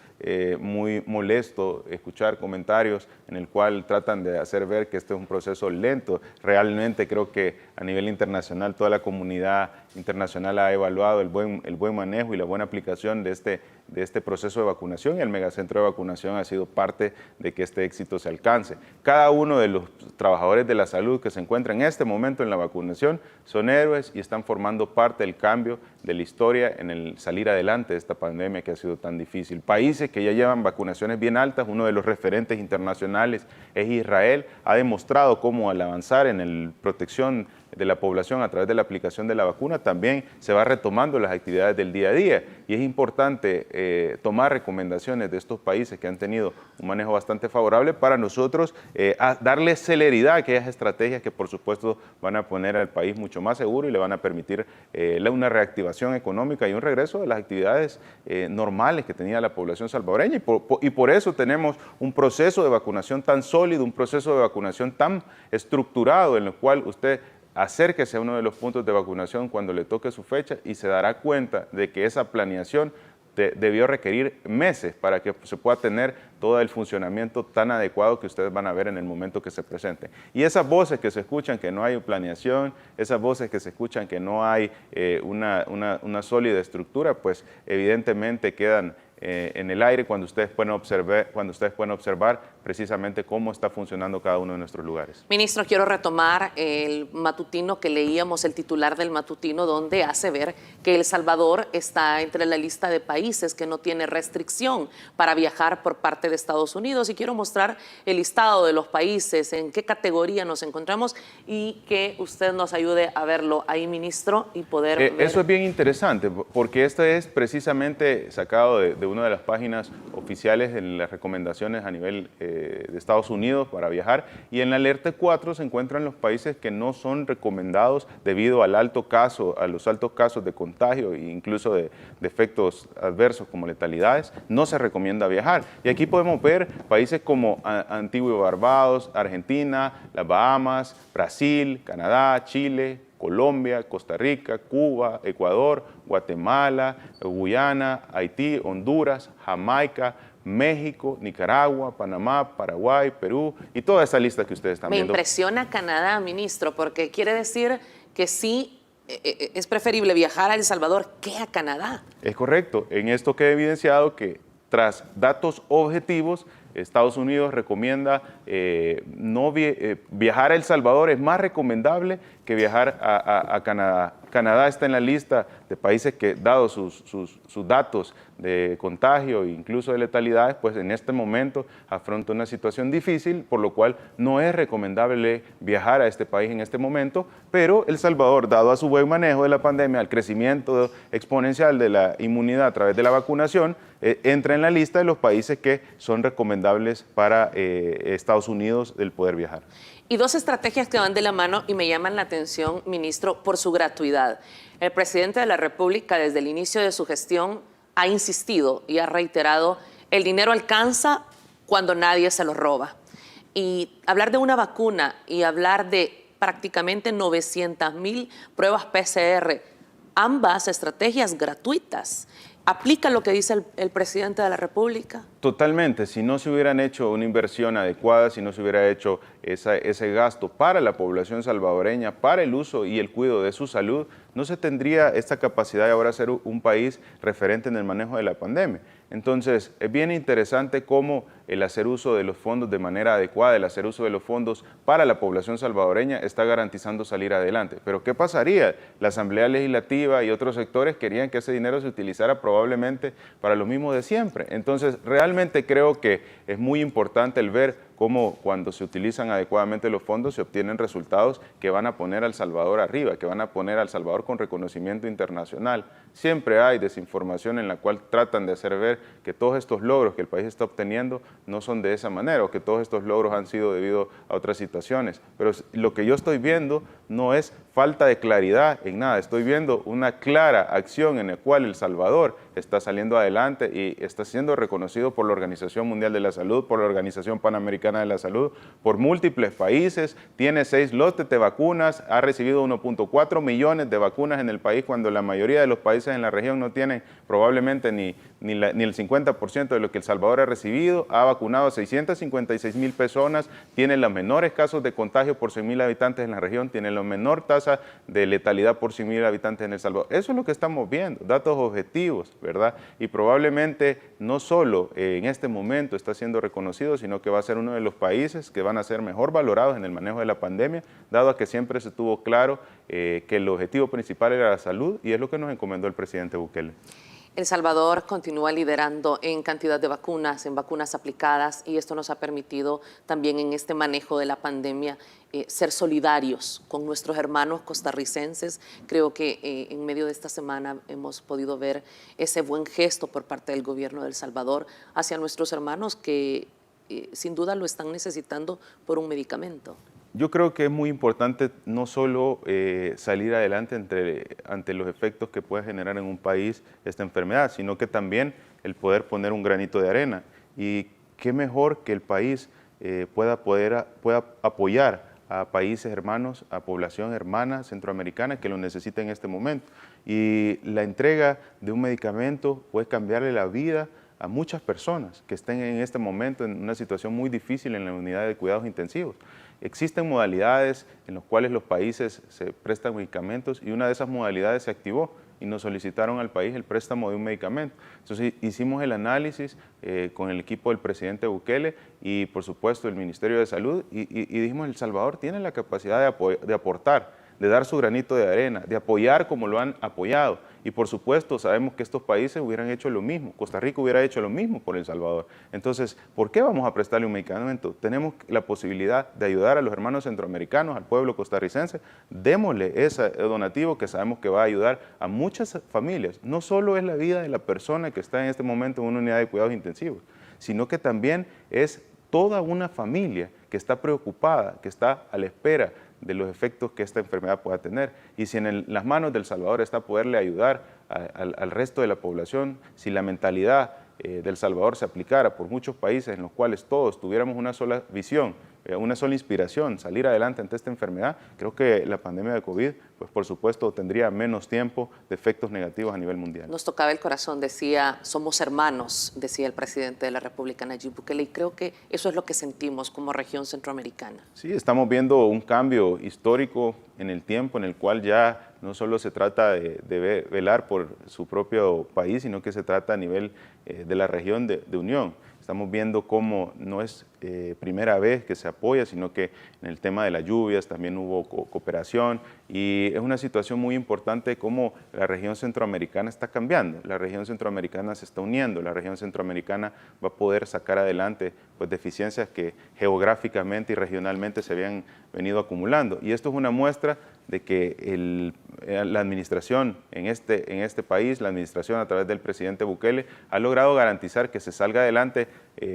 muy molesto escuchar comentarios en el cual tratan de hacer ver que este es un proceso lento. Realmente creo que a nivel internacional toda la comunidad internacional ha evaluado el buen manejo y la buena aplicación de este proceso de vacunación y el megacentro de vacunación ha sido parte de que este éxito se alcance. Cada uno de los trabajadores de la salud que se encuentran en este momento en la vacunación son héroes y están formando parte del cambio de la historia en el salir adelante de esta pandemia que ha sido tan difícil. Países que ya llevan vacunaciones bien altas, uno de los referentes internacionales es Israel, ha demostrado cómo al avanzar en la protección de la población a través de la aplicación de la vacuna, también se va retomando las actividades del día a día y es importante tomar recomendaciones de estos países que han tenido un manejo bastante favorable para nosotros darle celeridad a aquellas estrategias que por supuesto van a poner al país mucho más seguro y le van a permitir una reactivación económica y un regreso de las actividades normales que tenía la población salvadoreña y por eso tenemos un proceso de vacunación tan sólido, un proceso de vacunación tan estructurado en el cual usted acérquese a uno de los puntos de vacunación cuando le toque su fecha y se dará cuenta de que esa planeación debió requerir meses para que se pueda tener todo el funcionamiento tan adecuado que ustedes van a ver en el momento que se presente. Y esas voces que se escuchan que no hay planeación, esas voces que se escuchan que no hay una sólida estructura, pues evidentemente quedan en el aire cuando ustedes pueden observar precisamente cómo está funcionando cada uno de nuestros lugares. Ministro, quiero retomar el matutino que leíamos, el titular del matutino, donde hace ver que El Salvador está entre la lista de países que no tiene restricción para viajar por parte de Estados Unidos. Y quiero mostrar el listado de los países, en qué categoría nos encontramos y que usted nos ayude a verlo ahí, ministro, y poder ver. Eso es bien interesante, porque esto es precisamente sacado de una de las páginas oficiales en las recomendaciones a nivel de Estados Unidos para viajar, y en la alerta 4 se encuentran los países que no son recomendados debido a los altos casos de contagio e incluso de efectos adversos como letalidades. No se recomienda viajar. Y aquí podemos ver países como Antigua y Barbados, Argentina, las Bahamas, Brasil, Canadá, Chile, Colombia, Costa Rica, Cuba, Ecuador, Guatemala, Guyana, Haití, Honduras, Jamaica, México, Nicaragua, Panamá, Paraguay, Perú y toda esa lista que ustedes están viendo. Me impresiona Canadá, ministro, porque quiere decir que sí es preferible viajar a El Salvador que a Canadá. Es correcto. En esto queda evidenciado que tras datos objetivos, Estados Unidos recomienda viajar a El Salvador es más recomendable que viajar a Canadá. Canadá está en la lista de países que, dado sus datos de contagio e incluso de letalidades, pues en este momento afronta una situación difícil, por lo cual no es recomendable viajar a este país en este momento, pero El Salvador, dado a su buen manejo de la pandemia, al crecimiento exponencial de la inmunidad a través de la vacunación, entra en la lista de los países que son recomendables para Estados Unidos del poder viajar. Y dos estrategias que van de la mano y me llaman la atención, ministro, por su gratuidad. El presidente de la República, desde el inicio de su gestión, ha insistido y ha reiterado: el dinero alcanza cuando nadie se lo roba. Y hablar de una vacuna y hablar de prácticamente 900,000 pruebas PCR, ambas estrategias gratuitas. ¿Aplica lo que dice el presidente de la República? Totalmente. Si no se hubieran hecho una inversión adecuada, si no se hubiera hecho ese gasto para la población salvadoreña, para el uso y el cuidado de su salud, no se tendría esta capacidad de ahora ser un país referente en el manejo de la pandemia. Entonces, es bien interesante cómo el hacer uso de los fondos de manera adecuada, el hacer uso de los fondos para la población salvadoreña está garantizando salir adelante. Pero ¿qué pasaría? La Asamblea Legislativa y otros sectores querían que ese dinero se utilizara probablemente para lo mismo de siempre. Entonces, realmente creo que es muy importante el ver cómo cuando se utilizan adecuadamente los fondos se obtienen resultados que van a poner al Salvador arriba, que van a poner al Salvador con reconocimiento internacional. Siempre hay desinformación en la cual tratan de hacer ver que todos estos logros que el país está obteniendo no son de esa manera, o que todos estos logros han sido debido a otras situaciones. Pero lo que yo estoy viendo no es falta de claridad en nada, estoy viendo una clara acción en la cual El Salvador está saliendo adelante y está siendo reconocido por la Organización Mundial de la Salud, por la Organización Panamericana de la Salud, por múltiples países, tiene 6 lotes de vacunas, ha recibido 1.4 millones de vacunas en el país, cuando la mayoría de los países en la región no tienen probablemente ni el 50% de lo que El Salvador ha recibido, ha vacunado a 656,000 personas, tiene los menores casos de contagio por 100,000 habitantes en la región, tiene la menor tasa de letalidad por 100,000 habitantes en El Salvador. Eso es lo que estamos viendo, datos objetivos, ¿verdad? Y probablemente no solo en este momento está siendo reconocido, sino que va a ser uno de los países que van a ser mejor valorados en el manejo de la pandemia, dado a que siempre se tuvo claro que el objetivo principal era la salud, y es lo que nos encomendó el presidente Bukele. El Salvador continúa liderando en cantidad de vacunas, en vacunas aplicadas, y esto nos ha permitido también en este manejo de la pandemia ser solidarios con nuestros hermanos costarricenses. Creo que en medio de esta semana hemos podido ver ese buen gesto por parte del gobierno de El Salvador hacia nuestros hermanos que sin duda lo están necesitando por un medicamento. Yo creo que es muy importante no solo salir adelante ante los efectos que puede generar en un país esta enfermedad, sino que también el poder poner un granito de arena. Y qué mejor que el país pueda apoyar a países hermanos, a población hermana centroamericana que lo necesita en este momento. Y la entrega de un medicamento puede cambiarle la vida a muchas personas que estén en este momento en una situación muy difícil en la unidad de cuidados intensivos. Existen modalidades en las cuales los países se prestan medicamentos y una de esas modalidades se activó y nos solicitaron al país el préstamo de un medicamento. Entonces hicimos el análisis con el equipo del presidente Bukele y por supuesto el Ministerio de Salud y dijimos El Salvador tiene la capacidad de aportar, de dar su granito de arena, de apoyar como lo han apoyado. Y por supuesto sabemos que estos países hubieran hecho lo mismo, Costa Rica hubiera hecho lo mismo por El Salvador. Entonces, ¿por qué vamos a prestarle un medicamento? Tenemos la posibilidad de ayudar a los hermanos centroamericanos, al pueblo costarricense, démosle ese donativo que sabemos que va a ayudar a muchas familias. No solo es la vida de la persona que está en este momento en una unidad de cuidados intensivos, sino que también es toda una familia que está preocupada, que está a la espera de los efectos que esta enfermedad pueda tener. Y si en las manos del Salvador está poderle ayudar al resto de la población, si la mentalidad del Salvador se aplicara por muchos países en los cuales todos tuviéramos una sola visión, una sola inspiración, salir adelante ante esta enfermedad, creo que la pandemia de COVID, pues por supuesto, tendría menos tiempo de efectos negativos a nivel mundial. Nos tocaba el corazón, decía, somos hermanos, decía el presidente de la República, Nayib Bukele, y creo que eso es lo que sentimos como región centroamericana. Sí, estamos viendo un cambio histórico en el tiempo, en el cual ya no solo se trata de velar por su propio país, sino que se trata a nivel de la región de unión. Estamos viendo cómo no es primera vez que se apoya, sino que en el tema de las lluvias también hubo cooperación y es una situación muy importante cómo la región centroamericana está cambiando. La región centroamericana se está uniendo, la región centroamericana va a poder sacar adelante pues, deficiencias que geográficamente y regionalmente se habían venido acumulando. Y esto es una muestra de que la administración en este país, la administración a través del presidente Bukele, ha logrado garantizar que se salga adelante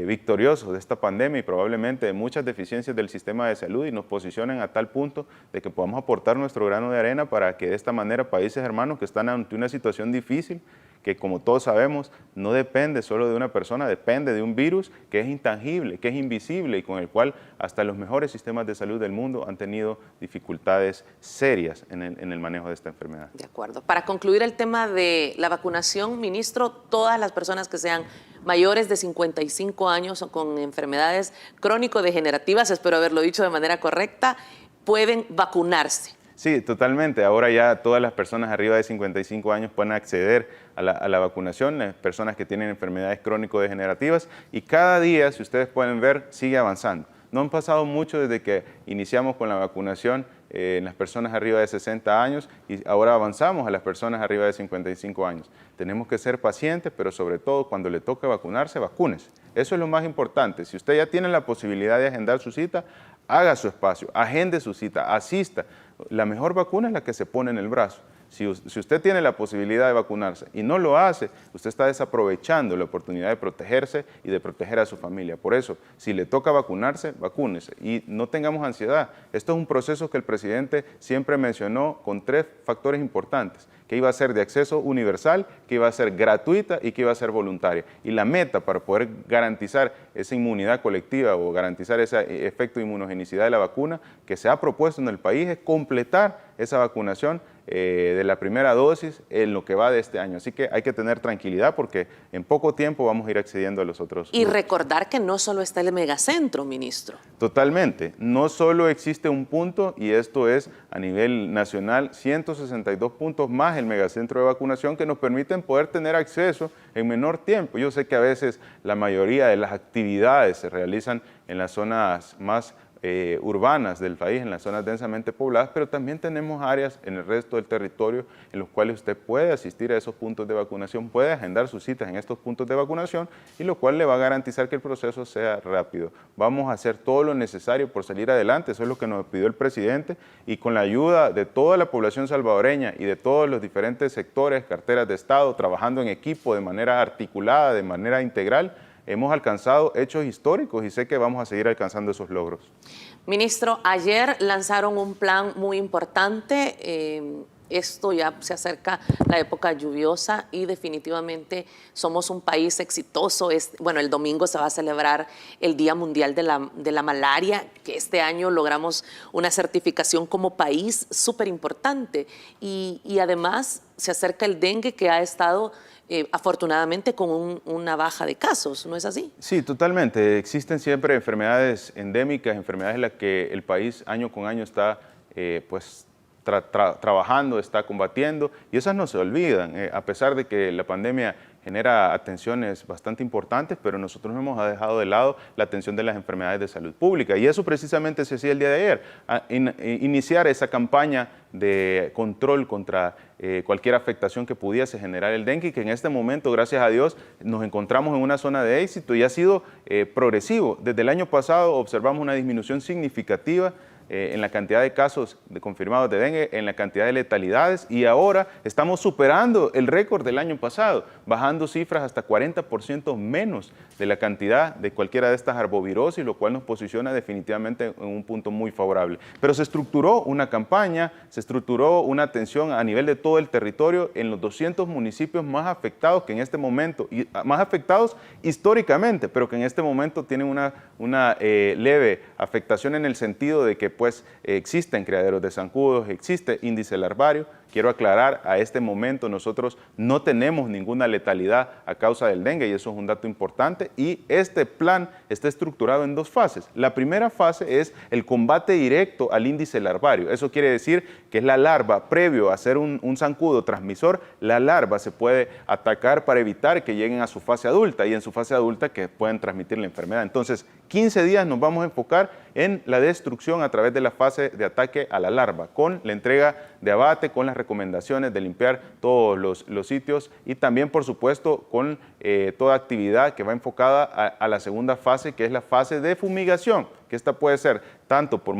victorioso de esta pandemia y probablemente de muchas deficiencias del sistema de salud y nos posicionen a tal punto de que podamos aportar nuestro grano de arena para que de esta manera países hermanos que están ante una situación difícil, que como todos sabemos no depende solo de una persona, depende de un virus que es intangible, que es invisible y con el cual hasta los mejores sistemas de salud del mundo han tenido dificultades serias en el manejo de esta enfermedad. De acuerdo. Para concluir el tema de la vacunación, ministro, todas las personas que sean mayores de 55 años o con enfermedades crónico-degenerativas, espero haberlo dicho de manera correcta, pueden vacunarse. Sí, totalmente. Ahora ya todas las personas arriba de 55 años pueden acceder a la vacunación, las personas que tienen enfermedades crónico-degenerativas y cada día, si ustedes pueden ver, sigue avanzando. No han pasado mucho desde que iniciamos con la vacunación en las personas arriba de 60 años y ahora avanzamos a las personas arriba de 55 años. Tenemos que ser pacientes, pero sobre todo cuando le toque vacunarse, vacúnese. Eso es lo más importante. Si usted ya tiene la posibilidad de agendar su cita, haga su espacio, agende su cita, asista. La mejor vacuna es la que se pone en el brazo. Si usted tiene la posibilidad de vacunarse y no lo hace, usted está desaprovechando la oportunidad de protegerse y de proteger a su familia. Por eso, si le toca vacunarse, vacúnese y no tengamos ansiedad. Esto es un proceso que el presidente siempre mencionó con 3 factores importantes, que iba a ser de acceso universal, que iba a ser gratuita y que iba a ser voluntaria. Y la meta para poder garantizar esa inmunidad colectiva o garantizar ese efecto de inmunogenicidad de la vacuna que se ha propuesto en el país es completar esa vacunación de la primera dosis en lo que va de este año. Así que hay que tener tranquilidad porque en poco tiempo vamos a ir accediendo a los otros. Y recordar que no solo está el megacentro, ministro. Totalmente. No solo existe un punto y esto es a nivel nacional, 162 puntos más el megacentro de vacunación que nos permiten poder tener acceso en menor tiempo. Yo sé que a veces la mayoría de las actividades se realizan en las zonas más urbanas del país, en las zonas densamente pobladas, pero también tenemos áreas en el resto del territorio en los cuales usted puede asistir a esos puntos de vacunación, puede agendar sus citas en estos puntos de vacunación y lo cual le va a garantizar que el proceso sea rápido. Vamos a hacer todo lo necesario por salir adelante, eso es lo que nos pidió el presidente y con la ayuda de toda la población salvadoreña y de todos los diferentes sectores, carteras de Estado, trabajando en equipo de manera articulada, de manera integral, hemos alcanzado hechos históricos y sé que vamos a seguir alcanzando esos logros. Ministro, ayer lanzaron un plan muy importante esto ya se acerca la época lluviosa y definitivamente somos un país exitoso. Bueno, el domingo se va a celebrar el Día Mundial de la Malaria, que este año logramos una certificación como país súper importante. Y además se acerca el dengue, que ha estado afortunadamente con una baja de casos, ¿no es así? Sí, totalmente. Existen siempre enfermedades endémicas, enfermedades en las que el país año con año está trabajando, está combatiendo, y esas no se olvidan, a pesar de que la pandemia genera atenciones bastante importantes, pero nosotros no hemos dejado de lado la atención de las enfermedades de salud pública, y eso precisamente se hacía el día de ayer, iniciar esa campaña de control contra cualquier afectación que pudiese generar el dengue, que en este momento, gracias a Dios, nos encontramos en una zona de éxito y ha sido progresivo. Desde el año pasado observamos una disminución significativa en la cantidad de casos confirmados de dengue, en la cantidad de letalidades, y ahora estamos superando el récord del año pasado, bajando cifras hasta 40% menos de la cantidad de cualquiera de estas arbovirosis, lo cual nos posiciona definitivamente en un punto muy favorable. Pero se estructuró una campaña, se estructuró una atención a nivel de todo el territorio en los 200 municipios más afectados que en este momento, y más afectados históricamente, pero que en este momento tienen una leve afectación en el sentido de que existen criaderos de zancudos, existe índice larvario. Quiero aclarar, a este momento nosotros no tenemos ninguna letalidad a causa del dengue, y eso es un dato importante, y este plan está estructurado en dos fases. La primera fase es el combate directo al índice larvario. Eso quiere decir que es la larva, previo a ser un zancudo transmisor, la larva se puede atacar para evitar que lleguen a su fase adulta, y en su fase adulta que pueden transmitir la enfermedad. Entonces, 15 días nos vamos a enfocar en la destrucción a través de la fase de ataque a la larva, con la entrega de abate, con las recomendaciones de limpiar todos los sitios, y también, por supuesto, con toda actividad que va enfocada a la segunda fase, que es la fase de fumigación, que esta puede ser tanto por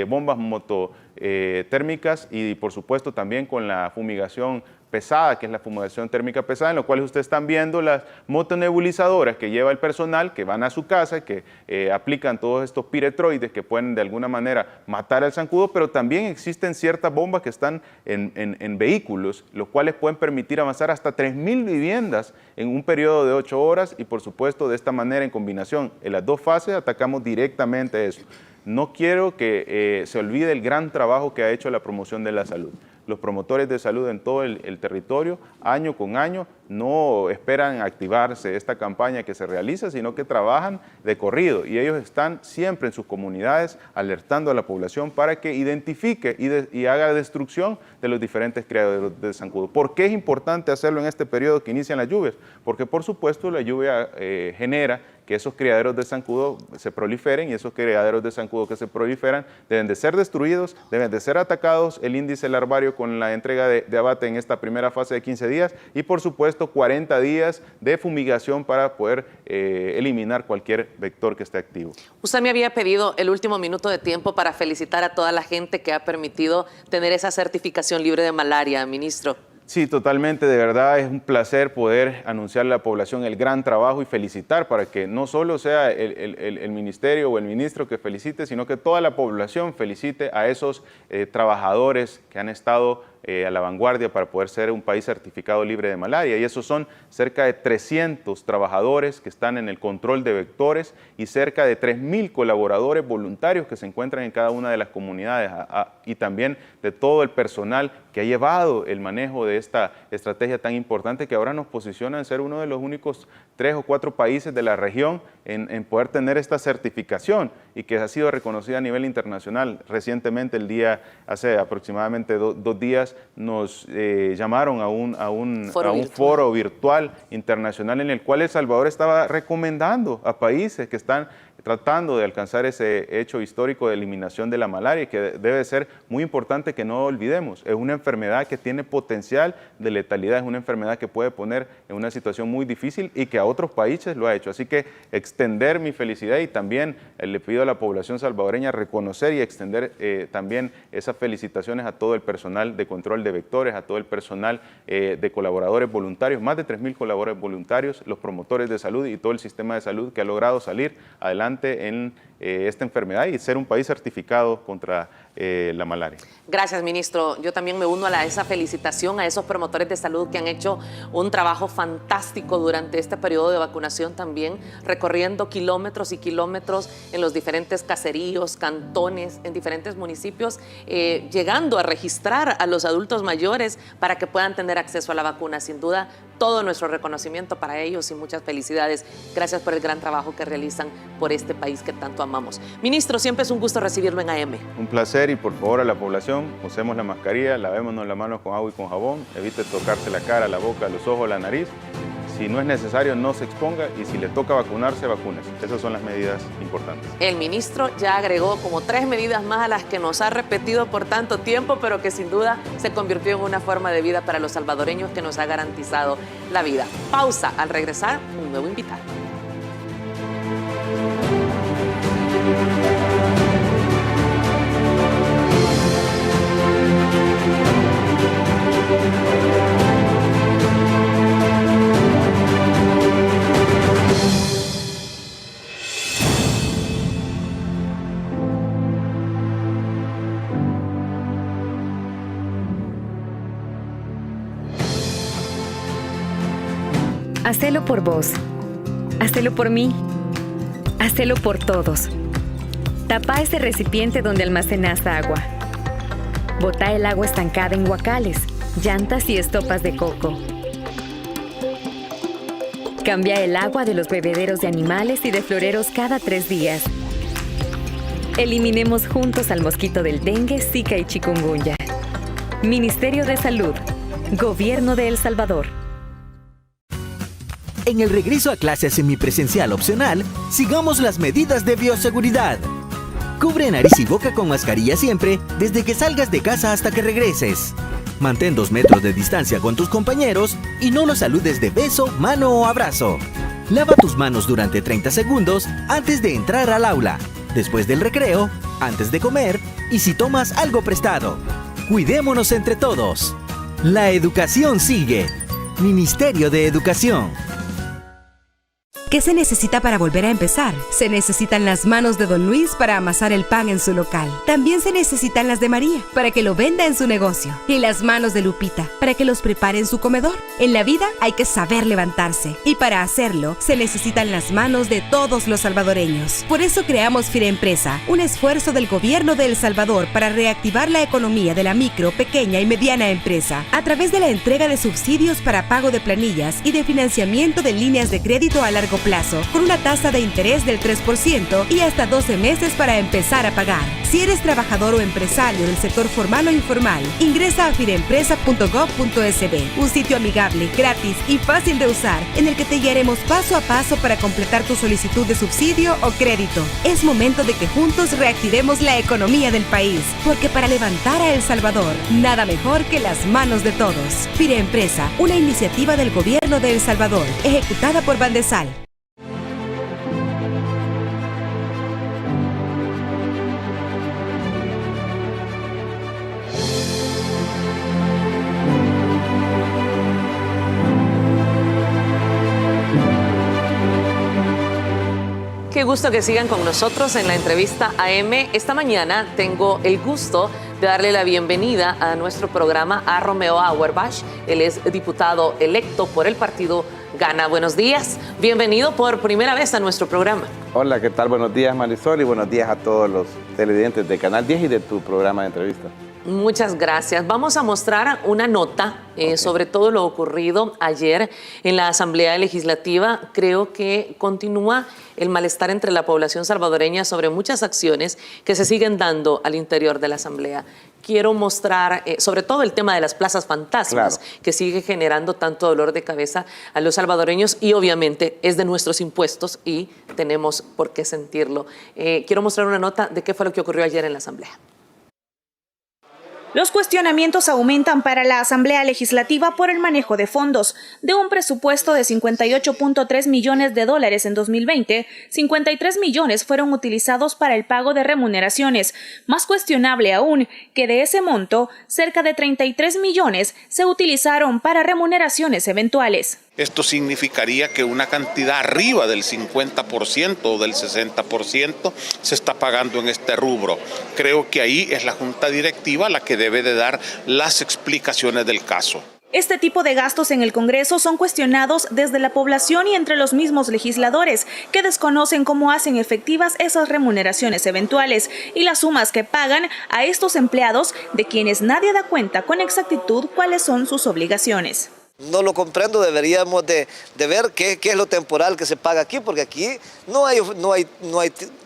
bombas mototérmicas y, por supuesto, también con la fumigación pesada, que es la fumigación térmica pesada, en lo cual ustedes están viendo las motonebulizadoras que lleva el personal, que van a su casa, que aplican todos estos piretroides que pueden de alguna manera matar al zancudo, pero también existen ciertas bombas que están en vehículos, los cuales pueden permitir avanzar hasta 3.000 viviendas en un periodo de 8 horas, y por supuesto de esta manera, en combinación en las dos fases, atacamos directamente eso. No quiero que se olvide el gran trabajo que ha hecho la promoción de la salud. Los promotores de salud en todo el territorio, año con año, no esperan activarse esta campaña que se realiza, sino que trabajan de corrido, y ellos están siempre en sus comunidades alertando a la población para que identifique y haga destrucción de los diferentes criaderos de zancudo. ¿Por qué es importante hacerlo en este periodo que inician las lluvias? Porque, por supuesto, la lluvia genera que esos criaderos de zancudo se proliferen, y esos criaderos de zancudo que se proliferan deben de ser destruidos, deben de ser atacados, el índice larvario con la entrega de abate en esta primera fase de 15 días, y por supuesto 40 días de fumigación para poder eliminar cualquier vector que esté activo. Usted me había pedido el último minuto de tiempo para felicitar a toda la gente que ha permitido tener esa certificación libre de malaria, ministro. Sí, totalmente, de verdad es un placer poder anunciarle a la población el gran trabajo y felicitar, para que no solo sea el ministerio o el ministro que felicite, sino que toda la población felicite a esos trabajadores que han estado a la vanguardia para poder ser un país certificado libre de malaria. Y esos son cerca de 300 trabajadores que están en el control de vectores y cerca de 3.000 colaboradores voluntarios que se encuentran en cada una de las comunidades, y también de todo el personal que ha llevado el manejo de esta estrategia tan importante, que ahora nos posiciona en ser uno de los únicos 3 o 4 países de la región en poder tener esta certificación, y que ha sido reconocida a nivel internacional. Recientemente, hace aproximadamente 2 días, nos llamaron a un foro virtual internacional, en el cual El Salvador estaba recomendando a países que están tratando de alcanzar ese hecho histórico de eliminación de la malaria, que debe ser muy importante que no olvidemos. Es una enfermedad que tiene potencial de letalidad, es una enfermedad que puede poner en una situación muy difícil, y que a otros países lo ha hecho. Así que extender mi felicidad, y también le pido a la población salvadoreña reconocer y extender también esas felicitaciones a todo el personal de control de vectores, a todo el personal de colaboradores voluntarios, más de 3.000 colaboradores voluntarios, los promotores de salud y todo el sistema de salud que ha logrado salir adelante en esta enfermedad y ser un país certificado contra la malaria. Gracias, ministro. Yo también me uno a esa felicitación a esos promotores de salud que han hecho un trabajo fantástico durante este periodo de vacunación también, recorriendo kilómetros y kilómetros en los diferentes caseríos, cantones, en diferentes municipios, llegando a registrar a los adultos mayores para que puedan tener acceso a la vacuna. Sin duda, todo nuestro reconocimiento para ellos y muchas felicidades. Gracias por el gran trabajo que realizan por este país que tanto amamos. Ministro, siempre es un gusto recibirlo en AM. Un placer y por favor a la población, usemos la mascarilla, lavémonos las manos con agua y con jabón, evite tocarse la cara, la boca, los ojos, la nariz. Si no es necesario, no se exponga y si le toca vacunarse, vacúnese. Esas son las medidas importantes. El ministro ya agregó como 3 medidas más a las que nos ha repetido por tanto tiempo, pero que sin duda se convirtió en una forma de vida para los salvadoreños que nos ha garantizado la vida. Pausa. Al regresar, un nuevo invitado. Hacelo por vos. Hacelo por mí. Hacelo por todos. Tapa ese recipiente donde almacenas agua. Botá el agua estancada en guacales, llantas y estopas de coco. Cambia el agua de los bebederos de animales y de floreros cada 3 días. Eliminemos juntos al mosquito del dengue, zika y chikungunya. Ministerio de Salud. Gobierno de El Salvador. En el regreso a clases semipresencial opcional, sigamos las medidas de bioseguridad. Cubre nariz y boca con mascarilla siempre, desde que salgas de casa hasta que regreses. Mantén 2 metros de distancia con tus compañeros y no los saludes de beso, mano o abrazo. Lava tus manos durante 30 segundos antes de entrar al aula, después del recreo, antes de comer y si tomas algo prestado. Cuidémonos entre todos. La educación sigue. Ministerio de Educación. ¿Qué se necesita para volver a empezar? Se necesitan las manos de Don Luis para amasar el pan en su local. También se necesitan las de María para que lo venda en su negocio. Y las manos de Lupita para que los prepare en su comedor. En la vida hay que saber levantarse. Y para hacerlo, se necesitan las manos de todos los salvadoreños. Por eso creamos Fireempresa, un esfuerzo del gobierno de El Salvador para reactivar la economía de la micro, pequeña y mediana empresa a través de la entrega de subsidios para pago de planillas y de financiamiento de líneas de crédito a largo plazo, con una tasa de interés del 3% y hasta 12 meses para empezar a pagar. Si eres trabajador o empresario del sector formal o informal, ingresa a fireempresa.gov.sb, un sitio amigable, gratis y fácil de usar, en el que te guiaremos paso a paso para completar tu solicitud de subsidio o crédito. Es momento de que juntos reactivemos la economía del país, porque para levantar a El Salvador, nada mejor que las manos de todos. Fireempresa, una iniciativa del gobierno de El Salvador, ejecutada por Bandesal. Qué gusto que sigan con nosotros en la entrevista AM. Esta mañana tengo el gusto de darle la bienvenida a nuestro programa a Romeo Auerbach. Él es diputado electo por el partido Gana. Buenos días. Bienvenido por primera vez a nuestro programa. Hola, ¿qué tal? Buenos días, Marisol, y buenos días a todos los televidentes de Canal 10 y de tu programa de entrevista. Muchas gracias. Vamos a mostrar una nota sobre todo lo ocurrido ayer en la Asamblea Legislativa. Creo que continúa el malestar entre la población salvadoreña sobre muchas acciones que se siguen dando al interior de la Asamblea. Quiero mostrar sobre todo el tema de las plazas fantasmas, claro, que sigue generando tanto dolor de cabeza a los salvadoreños y obviamente es de nuestros impuestos y tenemos por qué sentirlo. Quiero mostrar una nota de qué fue lo que ocurrió ayer en la Asamblea. Los cuestionamientos aumentan para la Asamblea Legislativa por el manejo de fondos. De un presupuesto de $58.3 millones en 2020, 53 millones fueron utilizados para el pago de remuneraciones. Más cuestionable aún, que de ese monto, cerca de 33 millones se utilizaron para remuneraciones eventuales. Esto significaría que una cantidad arriba del 50% o del 60% se está pagando en este rubro. Creo que ahí es la Junta Directiva la que debe de dar las explicaciones del caso. Este tipo de gastos en el Congreso son cuestionados desde la población y entre los mismos legisladores, que desconocen cómo hacen efectivas esas remuneraciones eventuales y las sumas que pagan a estos empleados de quienes nadie da cuenta con exactitud cuáles son sus obligaciones. No lo comprendo, deberíamos de ver qué es lo temporal que se paga aquí, porque aquí no hay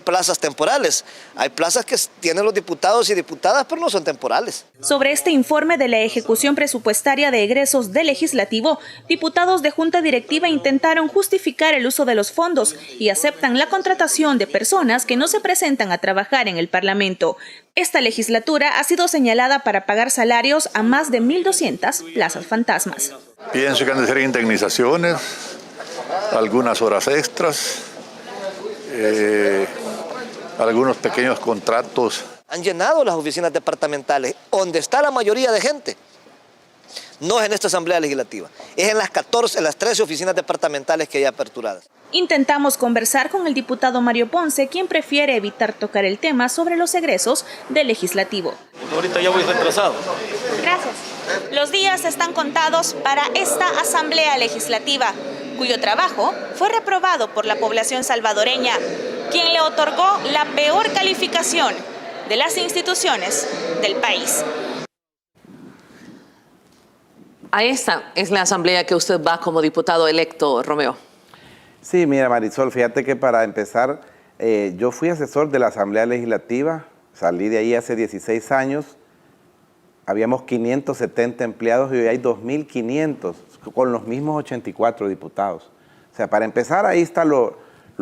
plazas temporales. Hay plazas que tienen los diputados y diputadas, pero no son temporales. Sobre este informe de la ejecución presupuestaria de egresos del Legislativo, diputados de Junta Directiva intentaron justificar el uso de los fondos y aceptan la contratación de personas que no se presentan a trabajar en el Parlamento. Esta legislatura ha sido señalada para pagar salarios a más de 1.200 plazas fantasmas. Pienso que han de ser indemnizaciones, algunas horas extras, algunos pequeños contratos. Han llenado las oficinas departamentales, donde está la mayoría de gente. No es en esta Asamblea Legislativa, es en las 13 oficinas departamentales que hay aperturadas. Intentamos conversar con el diputado Mario Ponce, quien prefiere evitar tocar el tema sobre los egresos del Legislativo. Ahorita ya voy retrasado. Gracias. Los días están contados para esta Asamblea Legislativa, cuyo trabajo fue reprobado por la población salvadoreña, quien le otorgó la peor calificación de las instituciones del país. A esta es la asamblea que usted va como diputado electo, Romeo. Sí, mira, Marisol, fíjate que para empezar, yo fui asesor de la Asamblea Legislativa, salí de ahí hace 16 años, habíamos 570 empleados y hoy hay 2.500, con los mismos 84 diputados. O sea, para empezar, ahí está lo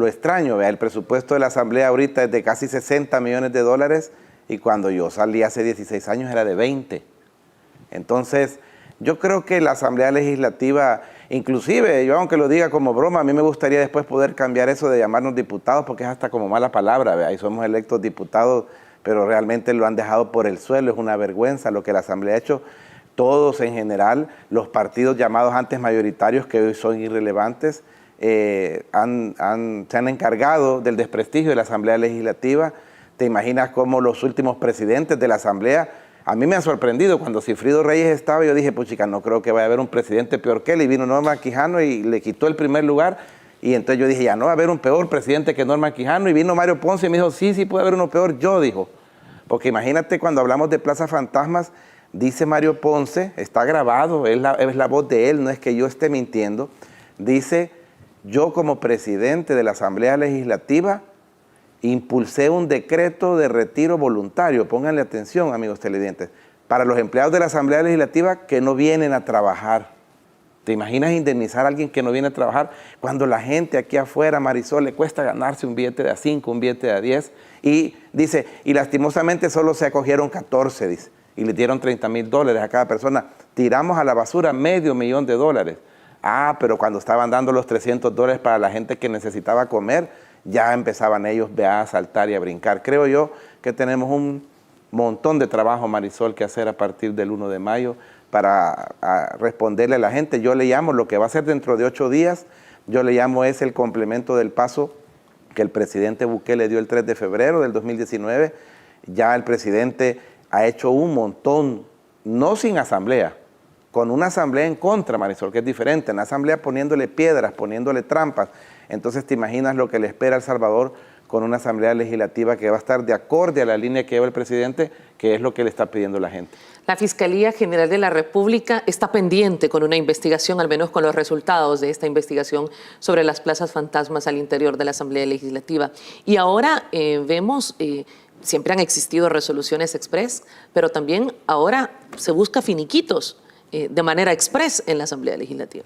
extraño, ¿vea? El presupuesto de la Asamblea ahorita es de casi 60 millones de dólares y cuando yo salí hace 16 años era de 20. Entonces, yo creo que la Asamblea Legislativa, inclusive, yo aunque lo diga como broma, a mí me gustaría después poder cambiar eso de llamarnos diputados porque es hasta como mala palabra, ¿vea? Y somos electos diputados, pero realmente lo han dejado por el suelo, es una vergüenza lo que la Asamblea ha hecho. Todos en general, los partidos llamados antes mayoritarios, que hoy son irrelevantes, se han encargado del desprestigio de la Asamblea Legislativa. Te imaginas cómo los últimos presidentes de la Asamblea, a mí me ha sorprendido, cuando Cifrido Reyes estaba, yo dije, puchica, no creo que vaya a haber un presidente peor que él, y vino Norman Quijano y le quitó el primer lugar, y entonces yo dije, ya no va a haber un peor presidente que Norman Quijano, y vino Mario Ponce y me dijo, sí puede haber uno peor, yo dijo, porque imagínate cuando hablamos de plazas fantasmas, dice Mario Ponce, está grabado, es la voz de él, no es que yo esté mintiendo, dice, yo como presidente de la Asamblea Legislativa impulsé un decreto de retiro voluntario, pónganle atención amigos televidentes, para los empleados de la Asamblea Legislativa que no vienen a trabajar. ¿Te imaginas indemnizar a alguien que no viene a trabajar cuando la gente aquí afuera, Marisol, le cuesta ganarse un billete de a 5, un billete de a 10? Y dice, y lastimosamente solo se acogieron 14, dice, y le dieron $30,000 a cada persona. Tiramos a la basura $500,000. Ah, pero cuando estaban dando los $300 para la gente que necesitaba comer, ya empezaban ellos a saltar y a brincar. Creo yo que tenemos un montón de trabajo, Marisol, que hacer a partir del 1 de mayo para responderle a la gente. Yo le llamo lo que va a ser dentro de 8 días, yo le llamo es el complemento del paso que el presidente Bukele dio el 3 de febrero del 2019. Ya el presidente ha hecho un montón, no sin asamblea, con una asamblea en contra, Marisol, que es diferente, en la asamblea poniéndole piedras, poniéndole trampas. Entonces te imaginas lo que le espera a El Salvador con una asamblea legislativa que va a estar de acorde a la línea que lleva el presidente, que es lo que le está pidiendo la gente. La Fiscalía General de la República está pendiente con una investigación, al menos con los resultados de esta investigación sobre las plazas fantasmas al interior de la Asamblea Legislativa. Y ahora vemos, siempre han existido resoluciones express, pero también ahora se busca finiquitos de manera express en la Asamblea Legislativa.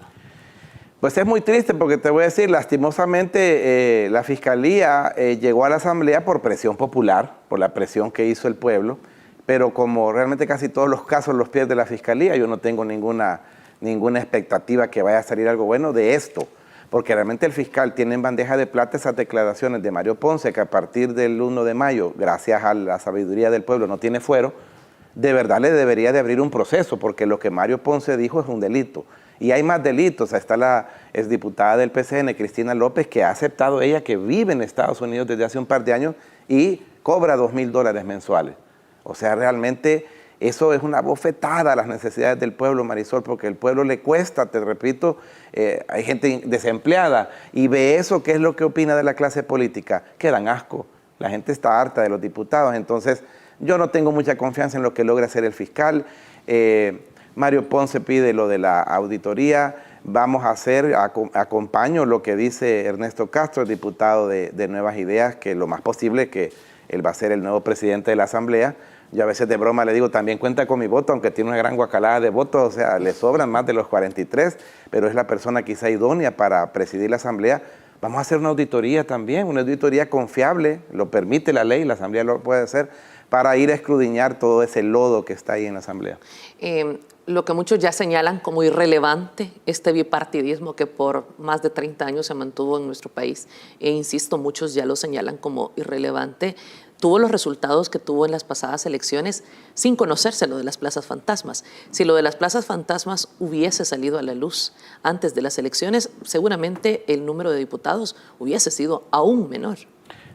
Pues es muy triste porque te voy a decir, lastimosamente la Fiscalía llegó a la Asamblea por presión popular, por la presión que hizo el pueblo, pero como realmente casi todos los casos los pierde la Fiscalía, yo no tengo ninguna expectativa que vaya a salir algo bueno de esto, porque realmente el fiscal tiene en bandeja de plata esas declaraciones de Mario Ponce, que a partir del 1 de mayo, gracias a la sabiduría del pueblo, no tiene fuero. De verdad le debería de abrir un proceso, porque lo que Mario Ponce dijo es un delito. Y hay más delitos. Está la exdiputada del PCN, Cristina López, que ha aceptado ella que vive en Estados Unidos desde hace un par de años y cobra $2.000 mensuales. O sea, realmente eso es una bofetada a las necesidades del pueblo, Marisol, porque al pueblo le cuesta, te repito, hay gente desempleada y ve eso. ¿Qué es lo que opina de la clase política? Que dan asco. La gente está harta de los diputados. Entonces, yo no tengo mucha confianza en lo que logra hacer el fiscal. Mario Ponce pide lo de la auditoría. Vamos a hacer, acompaño lo que dice Ernesto Castro, el diputado de Nuevas Ideas, que lo más posible que él va a ser el nuevo presidente de la Asamblea. Yo a veces de broma le digo, también cuenta con mi voto, aunque tiene una gran guacalada de votos, o sea, le sobran más de los 43, pero es la persona quizá idónea para presidir la Asamblea. Vamos a hacer una auditoría también, una auditoría confiable, lo permite la ley, la Asamblea lo puede hacer, para ir a escudriñar todo ese lodo que está ahí en la Asamblea. Lo que muchos ya señalan como irrelevante, este bipartidismo que por más de 30 años se mantuvo en nuestro país, e insisto, muchos ya lo señalan como irrelevante, tuvo los resultados que tuvo en las pasadas elecciones sin conocerse lo de las plazas fantasmas. Si lo de las plazas fantasmas hubiese salido a la luz antes de las elecciones, seguramente el número de diputados hubiese sido aún menor.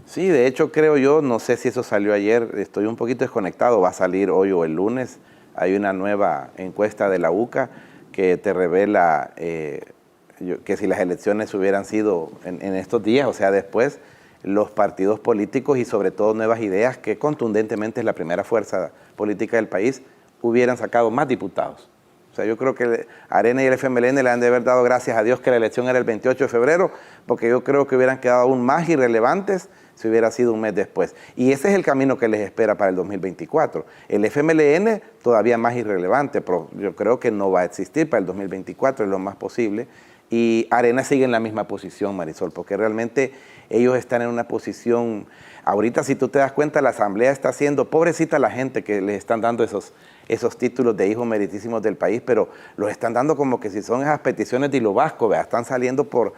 Sí, de hecho creo yo, no sé si eso salió ayer, estoy un poquito desconectado, va a salir hoy o el lunes. Hay una nueva encuesta de la UCA que te revela que si las elecciones hubieran sido en estos días, o sea, después, los partidos políticos y sobre todo Nuevas Ideas, que contundentemente es la primera fuerza política del país, hubieran sacado más diputados. O sea, yo creo que Arena y el FMLN le han de haber dado gracias a Dios que la elección era el 28 de febrero, porque yo creo que hubieran quedado aún más irrelevantes si hubiera sido un mes después. Y ese es el camino que les espera para el 2024. El FMLN todavía más irrelevante, pero yo creo que no va a existir para el 2024, es lo más posible. Y Arena sigue en la misma posición, Marisol, porque realmente ellos están en una posición, ahorita si tú te das cuenta, la Asamblea está haciendo, pobrecita la gente que les están dando esos títulos de hijos meritísimos del país, pero los están dando como que si son esas peticiones de hilo vasco, ¿verdad? Están saliendo por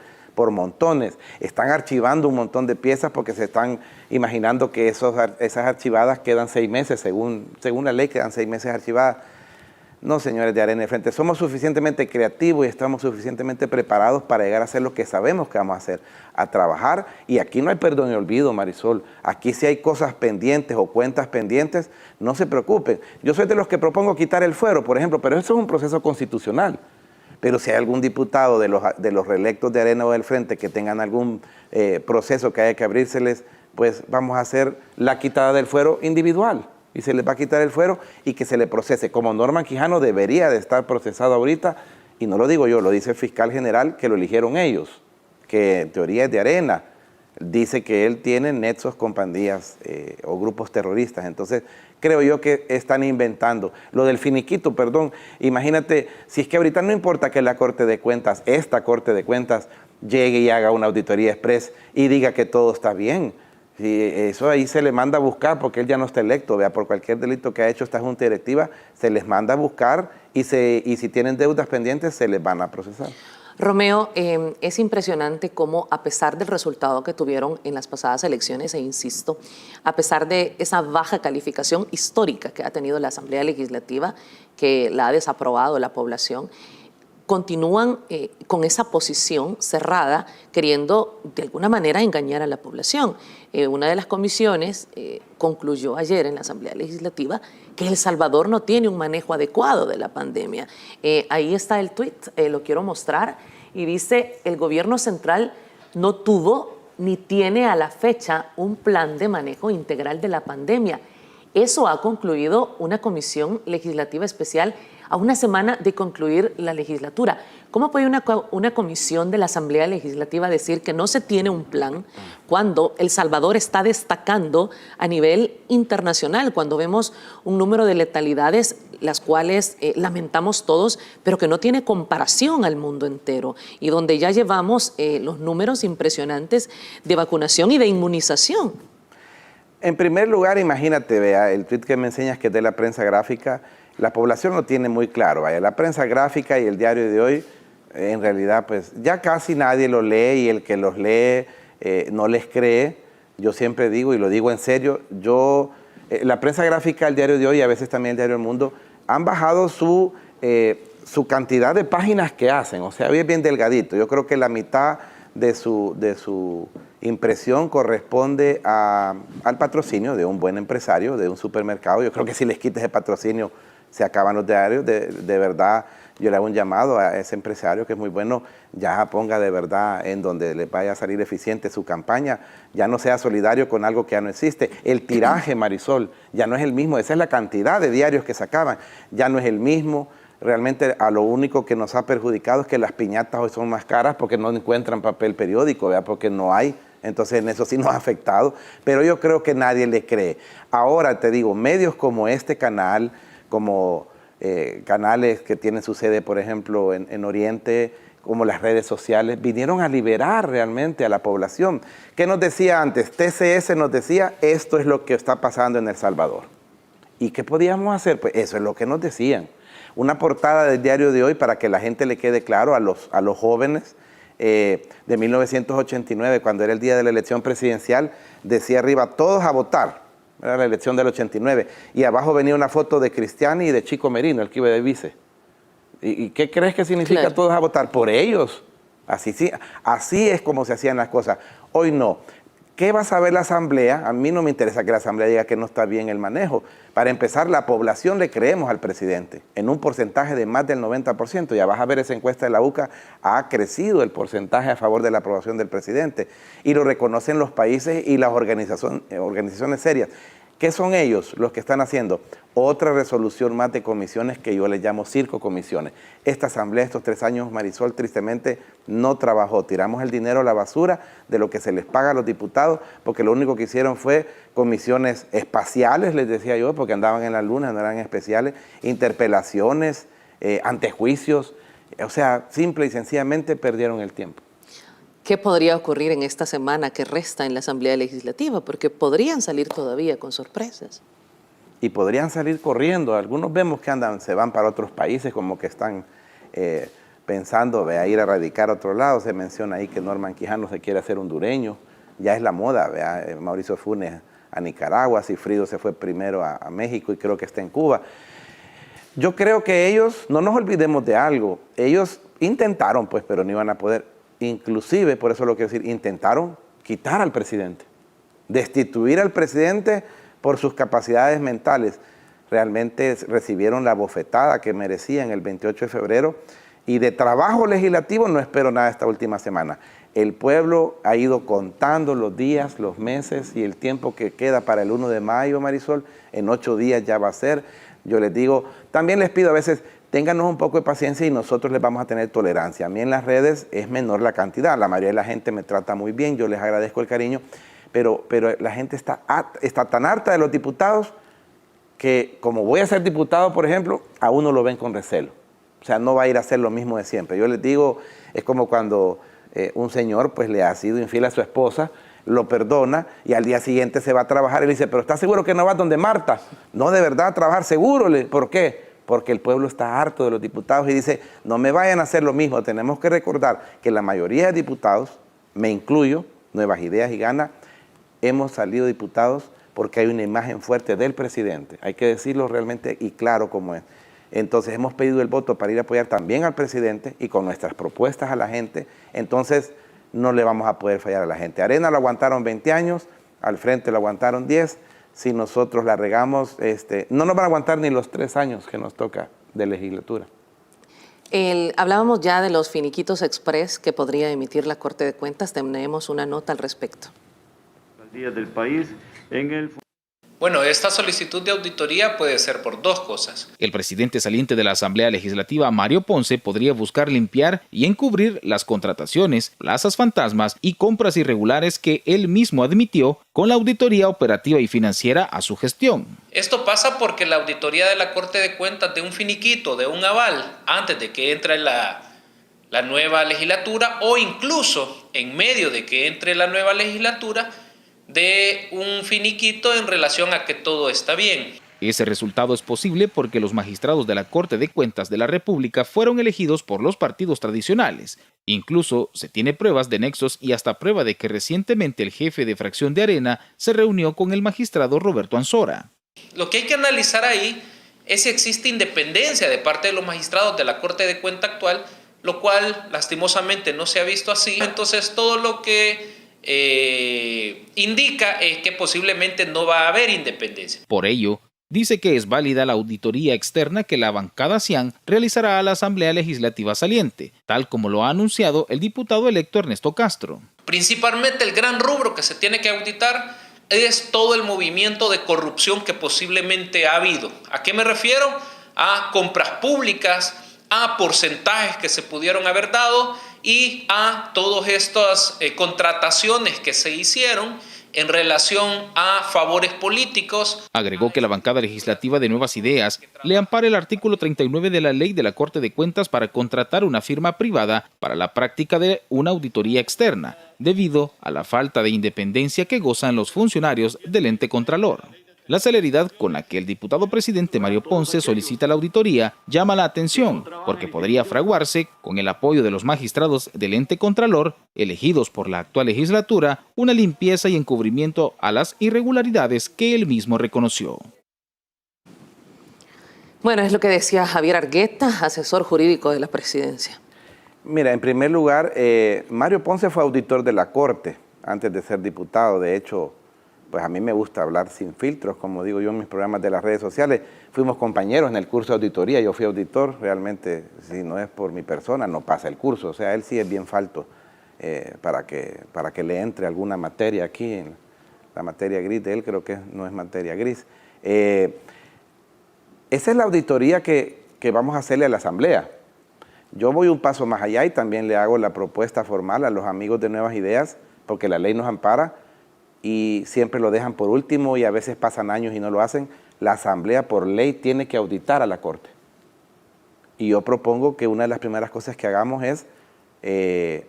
montones, están archivando un montón de piezas porque se están imaginando que esas archivadas quedan 6 meses, según la ley quedan 6 meses archivadas. No, señores de Arena y Frente, somos suficientemente creativos y estamos suficientemente preparados para llegar a hacer lo que sabemos que vamos a hacer, a trabajar. Y aquí no hay perdón y olvido, Marisol. Aquí si hay cosas pendientes o cuentas pendientes, no se preocupen. Yo soy de los que propongo quitar el fuero, por ejemplo, pero eso es un proceso constitucional. Pero si hay algún diputado de los reelectos de Arena o del Frente que tengan algún proceso que haya que abrírseles, pues vamos a hacer la quitada del fuero individual. Y se les va a quitar el fuero y que se le procese. Como Norman Quijano debería de estar procesado ahorita, y no lo digo yo, lo dice el fiscal general que lo eligieron ellos, que en teoría es de Arena, dice que él tiene nexos con pandillas o grupos terroristas. Entonces, creo yo que están inventando. Lo del finiquito, perdón, imagínate, si es que ahorita no importa que la Corte de Cuentas, esta Corte de Cuentas, llegue y haga una auditoría express y diga que todo está bien. Si eso ahí se le manda a buscar porque él ya no está electo, vea, por cualquier delito que ha hecho esta Junta Directiva, se les manda a buscar y si tienen deudas pendientes se les van a procesar. Romeo, es impresionante cómo a pesar del resultado que tuvieron en las pasadas elecciones, e insisto, a pesar de esa baja calificación histórica que ha tenido la Asamblea Legislativa, que la ha desaprobado la población, continúan con esa posición cerrada, queriendo de alguna manera engañar a la población. Una de las comisiones concluyó ayer en la Asamblea Legislativa que El Salvador no tiene un manejo adecuado de la pandemia. Ahí está el tuit, lo quiero mostrar, y dice: el gobierno central no tuvo ni tiene a la fecha un plan de manejo integral de la pandemia. Eso ha concluido una comisión legislativa especial a una semana de concluir la legislatura. ¿Cómo puede una comisión de la Asamblea Legislativa decir que no se tiene un plan cuando El Salvador está destacando a nivel internacional, cuando vemos un número de letalidades las cuales lamentamos todos, pero que no tiene comparación al mundo entero, y donde ya llevamos los números impresionantes de vacunación y de inmunización? En primer lugar, imagínate, vea, el tuit que me enseñas que es de la prensa gráfica, la población lo tiene muy claro, vaya, la prensa gráfica y el diario de hoy, en realidad, pues ya casi nadie lo lee, y el que los lee no les cree. Yo siempre digo, y lo digo en serio, la prensa gráfica, el diario de hoy y a veces también el diario El Mundo, han bajado su su cantidad de páginas que hacen, o sea, bien delgadito. Yo creo que la mitad de su impresión corresponde al patrocinio de un buen empresario, de un supermercado. Yo creo que si les quites el patrocinio se acaban los diarios. De verdad, yo le hago un llamado a ese empresario que es muy bueno, ya ponga de verdad en donde le vaya a salir eficiente su campaña, ya no sea solidario con algo que ya no existe. El tiraje, Marisol, ya no es el mismo, esa es la cantidad de diarios que sacaban, ya no es el mismo. Realmente a lo único que nos ha perjudicado es que las piñatas hoy son más caras porque no encuentran papel periódico, ¿verdad? Porque no hay. Entonces en eso sí nos ha afectado, pero yo creo que nadie le cree. Ahora te digo, medios como este canal, como canales que tienen su sede, por ejemplo, en Oriente, como las redes sociales, vinieron a liberar realmente a la población. ¿Qué nos decía antes? TCS nos decía, esto es lo que está pasando en El Salvador. ¿Y qué podíamos hacer? Pues eso es lo que nos decían. Una portada del diario de hoy para que la gente le quede claro a los jóvenes de 1989, cuando era el día de la elección presidencial, decía arriba, todos a votar. Era la elección del 89. Y abajo venía una foto de Cristiani y de Chico Merino, el que iba de vice. ¿Y qué crees que significa claro, todos a votar? Por ellos. Así es como se hacían las cosas. Hoy no. ¿Qué va a saber la Asamblea? A mí no me interesa que la Asamblea diga que no está bien el manejo. Para empezar, la población le creemos al presidente en un porcentaje de más del 90%. Ya vas a ver esa encuesta de la UCA, ha crecido el porcentaje a favor de la aprobación del presidente. Y lo reconocen los países y las organizaciones serias. ¿Qué son ellos los que están haciendo? Otra resolución más de comisiones que yo les llamo circocomisiones. Esta asamblea estos 3 años, Marisol, tristemente no trabajó. Tiramos el dinero a la basura de lo que se les paga a los diputados, porque lo único que hicieron fue comisiones espaciales, les decía yo, porque andaban en la luna, no eran especiales, interpelaciones, antejuicios. O sea, simple y sencillamente perdieron el tiempo. ¿Qué podría ocurrir en esta semana que resta en la Asamblea Legislativa? Porque podrían salir todavía con sorpresas. Y podrían salir corriendo. Algunos vemos que se van para otros países, como que están pensando a ir a radicar a otro lado. Se menciona ahí que Norman Quijano se quiere hacer hondureño. Ya es la moda, Mauricio Funes a Nicaragua, Cifrido se fue primero a México y creo que está en Cuba. Yo creo que ellos, no nos olvidemos de algo, ellos intentaron, pues, pero no iban a poder. Inclusive, por eso lo quiero decir, intentaron quitar al presidente, destituir al presidente por sus capacidades mentales. Realmente recibieron la bofetada que merecían el 28 de febrero y de trabajo legislativo no espero nada esta última semana. El pueblo ha ido contando los días, los meses y el tiempo que queda para el 1 de mayo, Marisol. En 8 días ya va a ser. Yo les digo, también les pido a veces, ténganos un poco de paciencia y nosotros les vamos a tener tolerancia. A mí en las redes es menor la cantidad, la mayoría de la gente me trata muy bien, yo les agradezco el cariño, pero la gente está tan harta de los diputados que como voy a ser diputado, por ejemplo, a uno lo ven con recelo. O sea, no va a ir a hacer lo mismo de siempre. Yo les digo, es como cuando un señor pues le ha sido infiel a su esposa, lo perdona y al día siguiente se va a trabajar y le dice, pero ¿estás seguro que no vas donde Marta? No, de verdad, a trabajar seguro. ¿Por qué? Porque el pueblo está harto de los diputados y dice, no me vayan a hacer lo mismo. Tenemos que recordar que la mayoría de diputados, me incluyo, Nuevas Ideas y Gana, hemos salido diputados porque hay una imagen fuerte del presidente. Hay que decirlo realmente y claro como es. Entonces hemos pedido el voto para ir a apoyar también al presidente y con nuestras propuestas a la gente. Entonces no le vamos a poder fallar a la gente. Arena lo aguantaron 20 años, al frente lo aguantaron 10. Si nosotros la regamos, no nos van a aguantar ni los 3 años que nos toca de legislatura. Hablábamos ya de los finiquitos express que podría emitir la Corte de Cuentas. Tenemos una nota al respecto. Del país Bueno, esta solicitud de auditoría puede ser por 2 cosas. El presidente saliente de la Asamblea Legislativa, Mario Ponce, podría buscar limpiar y encubrir las contrataciones, plazas fantasmas y compras irregulares que él mismo admitió con la auditoría operativa y financiera a su gestión. Esto pasa porque la auditoría de la Corte de Cuentas de un finiquito, de un aval, antes de que entre la nueva legislatura o incluso en medio de que entre la nueva legislatura, de un finiquito en relación a que todo está bien. Ese resultado es posible porque los magistrados de la Corte de Cuentas de la República fueron elegidos por los partidos tradicionales. Incluso se tiene pruebas de nexos y hasta prueba de que recientemente el jefe de fracción de Arena se reunió con el magistrado Roberto Ansora. Lo que hay que analizar ahí es si existe independencia de parte de los magistrados de la Corte de Cuenta actual, lo cual lastimosamente no se ha visto así. Entonces todo lo que indica es que posiblemente no va a haber independencia. Por ello, dice que es válida la auditoría externa que la bancada Cian realizará a la Asamblea Legislativa saliente, tal como lo ha anunciado el diputado electo Ernesto Castro. Principalmente el gran rubro que se tiene que auditar es todo el movimiento de corrupción que posiblemente ha habido. ¿A qué me refiero? A compras públicas, a porcentajes que se pudieron haber dado y a todas estas contrataciones que se hicieron en relación a favores políticos. Agregó que la bancada legislativa de Nuevas Ideas le ampara el artículo 39 de la ley de la Corte de Cuentas para contratar una firma privada para la práctica de una auditoría externa, debido a la falta de independencia que gozan los funcionarios del ente contralor. La celeridad con la que el diputado presidente Mario Ponce solicita la auditoría llama la atención, porque podría fraguarse, con el apoyo de los magistrados del ente contralor, elegidos por la actual legislatura, una limpieza y encubrimiento a las irregularidades que él mismo reconoció. Bueno, es lo que decía Javier Argueta, asesor jurídico de la presidencia. Mira, en primer lugar, Mario Ponce fue auditor de la Corte antes de ser diputado. De hecho, pues a mí me gusta hablar sin filtros, como digo yo en mis programas de las redes sociales. Fuimos compañeros en el curso de auditoría, yo fui auditor, realmente si no es por mi persona no pasa el curso, o sea, él sí es bien falto para que le entre alguna materia aquí, en la materia gris de él creo que no es materia gris. Esa es la auditoría que vamos a hacerle a la Asamblea. Yo voy un paso más allá y también le hago la propuesta formal a los amigos de Nuevas Ideas, porque la ley nos ampara, y siempre lo dejan por último y a veces pasan años y no lo hacen. La Asamblea por ley tiene que auditar a la Corte. Y yo propongo que una de las primeras cosas que hagamos es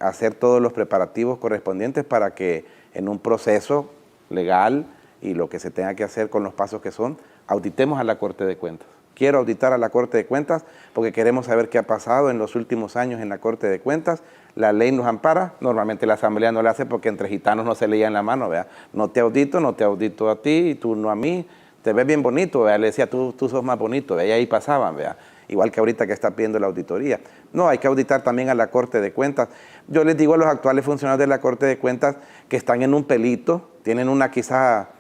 hacer todos los preparativos correspondientes para que en un proceso legal y lo que se tenga que hacer con los pasos que son, auditemos a la Corte de Cuentas. Quiero auditar a la Corte de Cuentas porque queremos saber qué ha pasado en los últimos años en la Corte de Cuentas. La ley nos ampara, normalmente la Asamblea no la hace porque entre gitanos no se leía en la mano, ¿verdad? No te audito a ti y tú no a mí, te ves bien bonito, ¿verdad? Le decía, tú sos más bonito, ¿verdad? Y ahí pasaban, ¿verdad? Igual que ahorita que está pidiendo la auditoría. No, hay que auditar también a la Corte de Cuentas. Yo les digo a los actuales funcionarios de la Corte de Cuentas que están en un pelito, tienen una quizá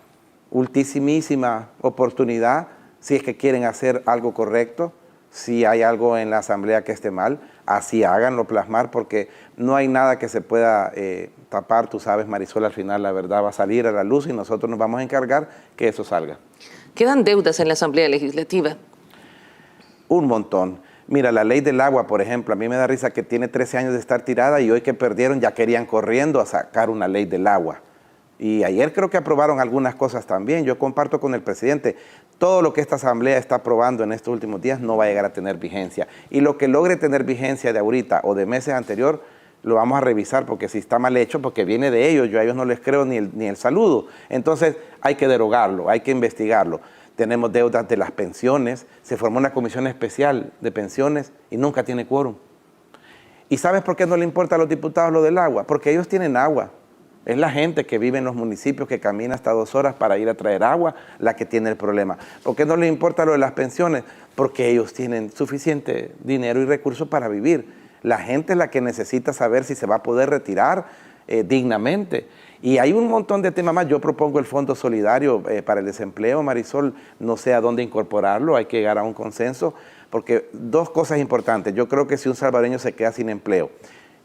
ultimísima oportunidad, si es que quieren hacer algo correcto, si hay algo en la Asamblea que esté mal, así háganlo plasmar, porque no hay nada que se pueda tapar. Tú sabes, Marisol, al final la verdad va a salir a la luz y nosotros nos vamos a encargar que eso salga. ¿Quedan deudas en la Asamblea Legislativa? Un montón. Mira, la ley del agua, por ejemplo, a mí me da risa que tiene 13 años de estar tirada y hoy que perdieron ya querían corriendo a sacar una ley del agua. Y ayer creo que aprobaron algunas cosas también. Yo comparto con el presidente, todo lo que esta Asamblea está aprobando en estos últimos días no va a llegar a tener vigencia. Y lo que logre tener vigencia de ahorita o de meses anterior, lo vamos a revisar, porque si está mal hecho, porque viene de ellos, yo a ellos no les creo ni el saludo. Entonces hay que derogarlo, hay que investigarlo. Tenemos deudas de las pensiones, se formó una comisión especial de pensiones y nunca tiene quórum. ¿Y sabes por qué no le importa a los diputados lo del agua? Porque ellos tienen agua. Es la gente que vive en los municipios que camina hasta 2 horas para ir a traer agua la que tiene el problema. ¿Por qué no les importa lo de las pensiones? Porque ellos tienen suficiente dinero y recursos para vivir. La gente es la que necesita saber si se va a poder retirar dignamente. Y hay un montón de temas más. Yo propongo el Fondo Solidario para el Desempleo, Marisol, no sé a dónde incorporarlo, hay que llegar a un consenso, porque 2 cosas importantes. Yo creo que si un salvadoreño se queda sin empleo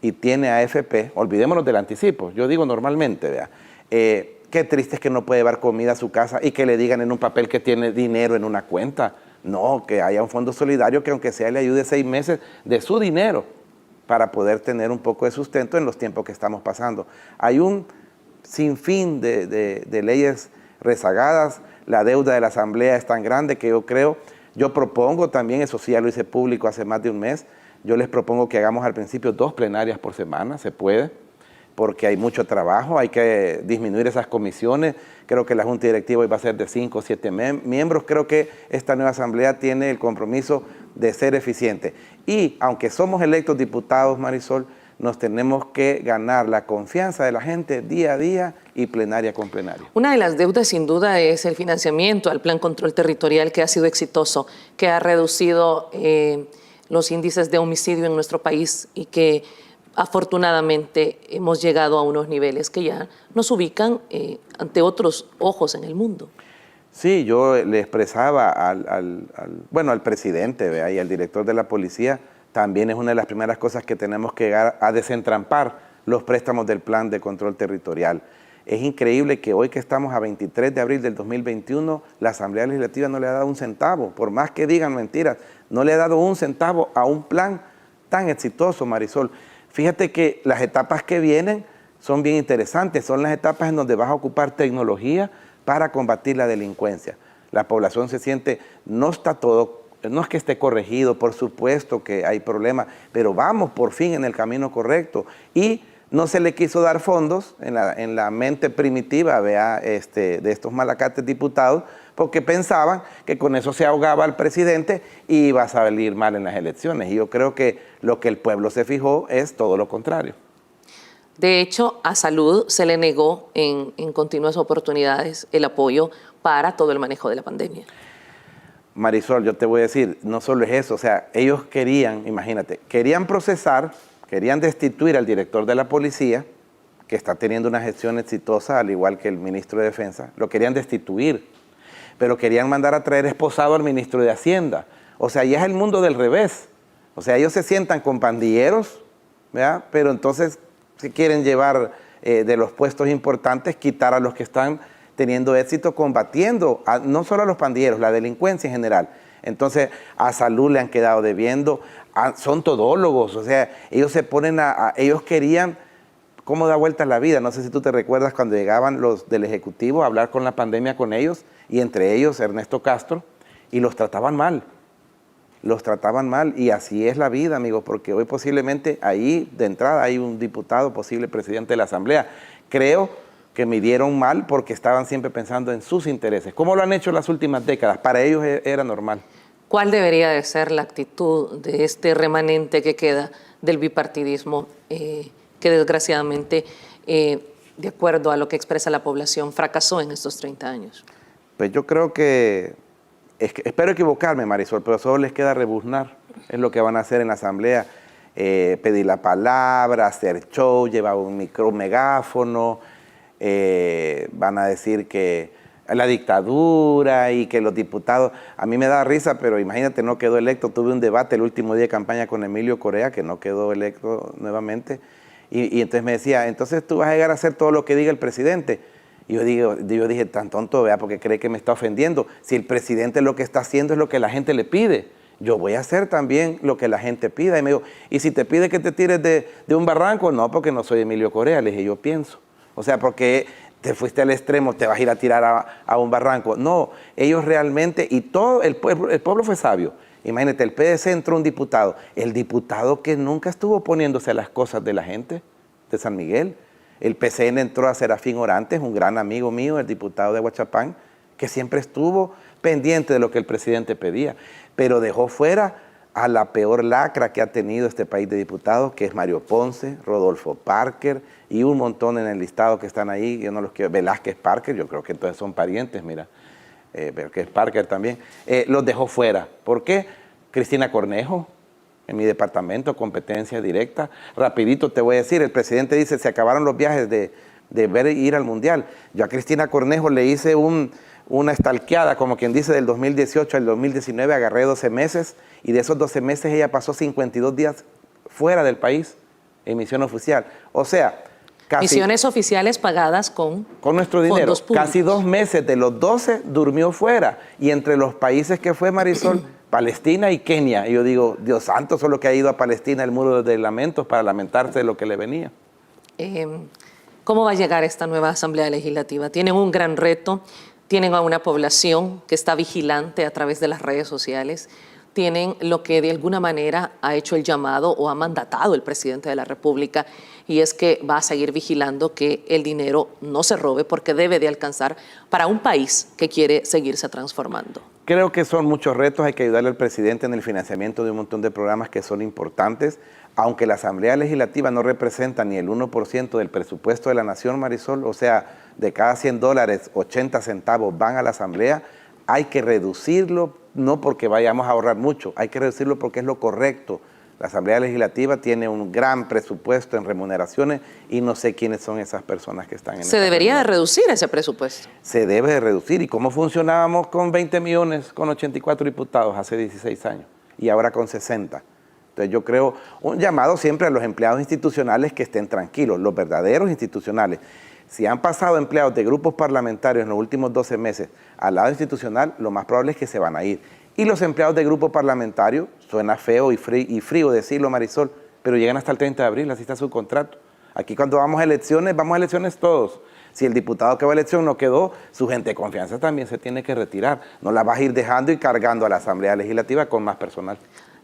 y tiene AFP, olvidémonos del anticipo, yo digo normalmente, vea, qué triste es que no puede llevar comida a su casa y que le digan en un papel que tiene dinero en una cuenta. No, que haya un fondo solidario que aunque sea le ayude 6 meses de su dinero para poder tener un poco de sustento en los tiempos que estamos pasando. Hay un sinfín de leyes rezagadas, la deuda de la Asamblea es tan grande que yo propongo también, eso sí ya lo hice público hace más de un mes, yo les propongo que hagamos al principio 2 plenarias por semana, se puede, porque hay mucho trabajo, hay que disminuir esas comisiones. Creo que la Junta Directiva hoy va a ser de 5 o 7 miembros. Creo que esta nueva Asamblea tiene el compromiso de ser eficiente. Y aunque somos electos diputados, Marisol, nos tenemos que ganar la confianza de la gente día a día y plenaria con plenaria. Una de las deudas sin duda es el financiamiento al Plan Control Territorial, que ha sido exitoso, que ha reducido los índices de homicidio en nuestro país y que afortunadamente hemos llegado a unos niveles que ya nos ubican ante otros ojos en el mundo. Sí, yo le expresaba al presidente, ¿vea? Y al director de la policía, también es una de las primeras cosas que tenemos que llegar a desentrampar los préstamos del Plan de Control Territorial. Es increíble que hoy que estamos a 23 de abril del 2021, la Asamblea Legislativa no le ha dado un centavo, por más que digan mentiras, no le ha dado un centavo a un plan tan exitoso, Marisol. Fíjate que las etapas que vienen son bien interesantes, son las etapas en donde vas a ocupar tecnología para combatir la delincuencia. La población se siente, no está todo, no es que esté corregido, por supuesto que hay problemas, pero vamos por fin en el camino correcto. Y no se le quiso dar fondos en la mente primitiva, vea, de estos malacates diputados, porque pensaban que con eso se ahogaba al presidente y iba a salir mal en las elecciones. Y yo creo que lo que el pueblo se fijó es todo lo contrario. De hecho, a Salud se le negó en continuas oportunidades el apoyo para todo el manejo de la pandemia. Marisol, yo te voy a decir, no solo es eso, o sea, ellos querían, imagínate, querían procesar, querían destituir al director de la policía, que está teniendo una gestión exitosa, al igual que el ministro de Defensa, lo querían destituir, pero querían mandar a traer esposado al ministro de Hacienda. O sea, ya es el mundo del revés. O sea, ellos se sientan con pandilleros, ¿verdad? Pero entonces se quieren llevar de los puestos importantes, quitar a los que están teniendo éxito combatiendo, no solo a los pandilleros, la delincuencia en general. Entonces, a Salud le han quedado debiendo, son todólogos, o sea, ellos se ponen ellos querían cómo da vuelta la vida. No sé si tú te recuerdas cuando llegaban los del Ejecutivo a hablar con la pandemia con ellos, y entre ellos Ernesto Castro, y los trataban mal. Los trataban mal, y así es la vida, amigos, porque hoy posiblemente ahí, de entrada, hay un diputado, posible presidente de la Asamblea. Creo que midieron mal porque estaban siempre pensando en sus intereses. ¿Cómo lo han hecho en las últimas décadas? Para ellos era normal. ¿Cuál debería de ser la actitud de este remanente que queda del bipartidismo que desgraciadamente, de acuerdo a lo que expresa la población, fracasó en estos 30 años? Pues yo creo que espero equivocarme, Marisol, pero solo les queda rebuznar. Es lo que van a hacer en la Asamblea. Pedir la palabra, hacer show, llevar un megáfono, van a decir que la dictadura y que los diputados... A mí me da risa, pero imagínate, no quedó electo. Tuve un debate el último día de campaña con Emilio Correa, que no quedó electo nuevamente. Y entonces me decía, entonces tú vas a llegar a hacer todo lo que diga el presidente. Y yo dije, tan tonto, vea, porque cree que me está ofendiendo. Si el presidente lo que está haciendo es lo que la gente le pide, yo voy a hacer también lo que la gente pida. Y me dijo, ¿y si te pide que te tires de un barranco? No, porque no soy Emilio Correa. Le dije, yo pienso. O sea, porque te fuiste al extremo, te vas a ir a tirar a un barranco. No, ellos realmente, y todo el pueblo fue sabio. Imagínate, el PDC entró un diputado, el diputado que nunca estuvo oponiéndose a las cosas de la gente de San Miguel. El PCN entró a Serafín Orantes, un gran amigo mío, el diputado de Huachapán, que siempre estuvo pendiente de lo que el presidente pedía, pero dejó fuera a la peor lacra que ha tenido este país de diputados, que es Mario Ponce, Rodolfo Parker y un montón en el listado que están ahí, yo no los quiero, Velázquez Parker, yo creo que entonces son parientes, mira, Velázquez Parker también, los dejó fuera. ¿Por qué? Cristina Cornejo, en mi departamento, competencia directa. Rapidito te voy a decir, el presidente dice, se acabaron los viajes de ir al Mundial. Yo a Cristina Cornejo le hice una estalqueada, como quien dice, del 2018 al 2019, agarré 12 meses, y de esos 12 meses ella pasó 52 días fuera del país, en misión oficial. O sea, casi... Misiones oficiales pagadas con nuestro dinero. Casi 2 meses de los 12 durmió fuera, y entre los países que fue, Marisol, Palestina y Kenia. Y yo digo, Dios santo, solo que ha ido a Palestina el muro de lamentos para lamentarse de lo que le venía. ¿Cómo va a llegar esta nueva Asamblea Legislativa? Tienen un gran reto, tienen a una población que está vigilante a través de las redes sociales, tienen lo que de alguna manera ha hecho el llamado o ha mandatado el presidente de la República, y es que va a seguir vigilando que el dinero no se robe, porque debe de alcanzar para un país que quiere seguirse transformando. Creo que son muchos retos, hay que ayudarle al presidente en el financiamiento de un montón de programas que son importantes. aunque la Asamblea Legislativa no representa ni el 1% del presupuesto de la nación, Marisol, o sea, de cada $100, 80 centavos van a la Asamblea, hay que reducirlo, no porque vayamos a ahorrar mucho, hay que reducirlo porque es lo correcto. La Asamblea Legislativa tiene un gran presupuesto en remuneraciones y no sé quiénes son esas personas que están en ¿Se debería de reducir ese presupuesto? Se debe de reducir. ¿Y cómo funcionábamos con 20 millones, con 84 diputados hace 16 años y ahora con 60? Entonces yo creo un llamado siempre a los empleados institucionales que estén tranquilos, los verdaderos institucionales. Si han pasado empleados de grupos parlamentarios en los últimos 12 meses al lado institucional, lo más probable es que se van a ir. Y los empleados de grupo parlamentario, suena feo y frío decirlo, Marisol, pero llegan hasta el 30 de abril, así está su contrato. Aquí cuando vamos a elecciones todos. Si el diputado que va a elección no quedó, su gente de confianza también se tiene que retirar. No la vas a ir dejando y cargando a la Asamblea Legislativa con más personal.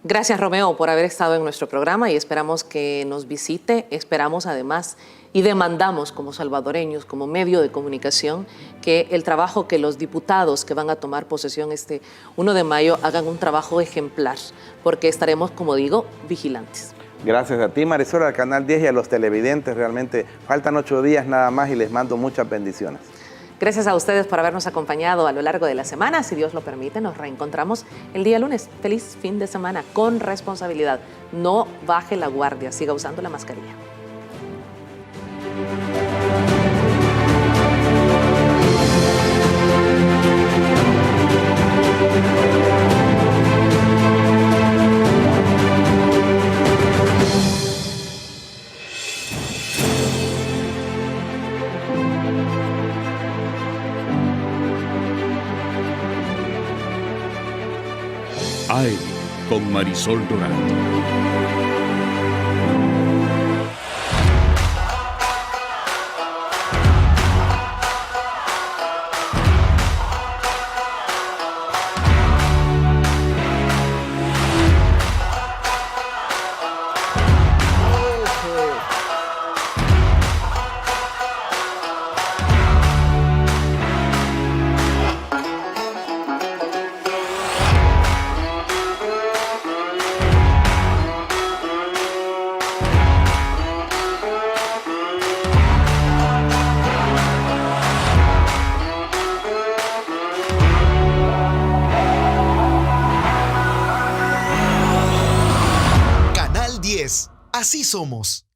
Gracias, Romeo, por haber estado en nuestro programa y esperamos que nos visite. Esperamos además y demandamos como salvadoreños, como medio de comunicación, que el trabajo que los diputados que van a tomar posesión este 1 de mayo hagan un trabajo ejemplar, porque estaremos, como digo, vigilantes. Gracias a ti, Marisol, al Canal 10 y a los televidentes. Realmente faltan 8 días nada más y les mando muchas bendiciones. Gracias a ustedes por habernos acompañado a lo largo de la semana. Si Dios lo permite, nos reencontramos el día lunes. Feliz fin de semana con responsabilidad. No baje la guardia, siga usando la mascarilla. AM con Marisol Dorado. Así somos.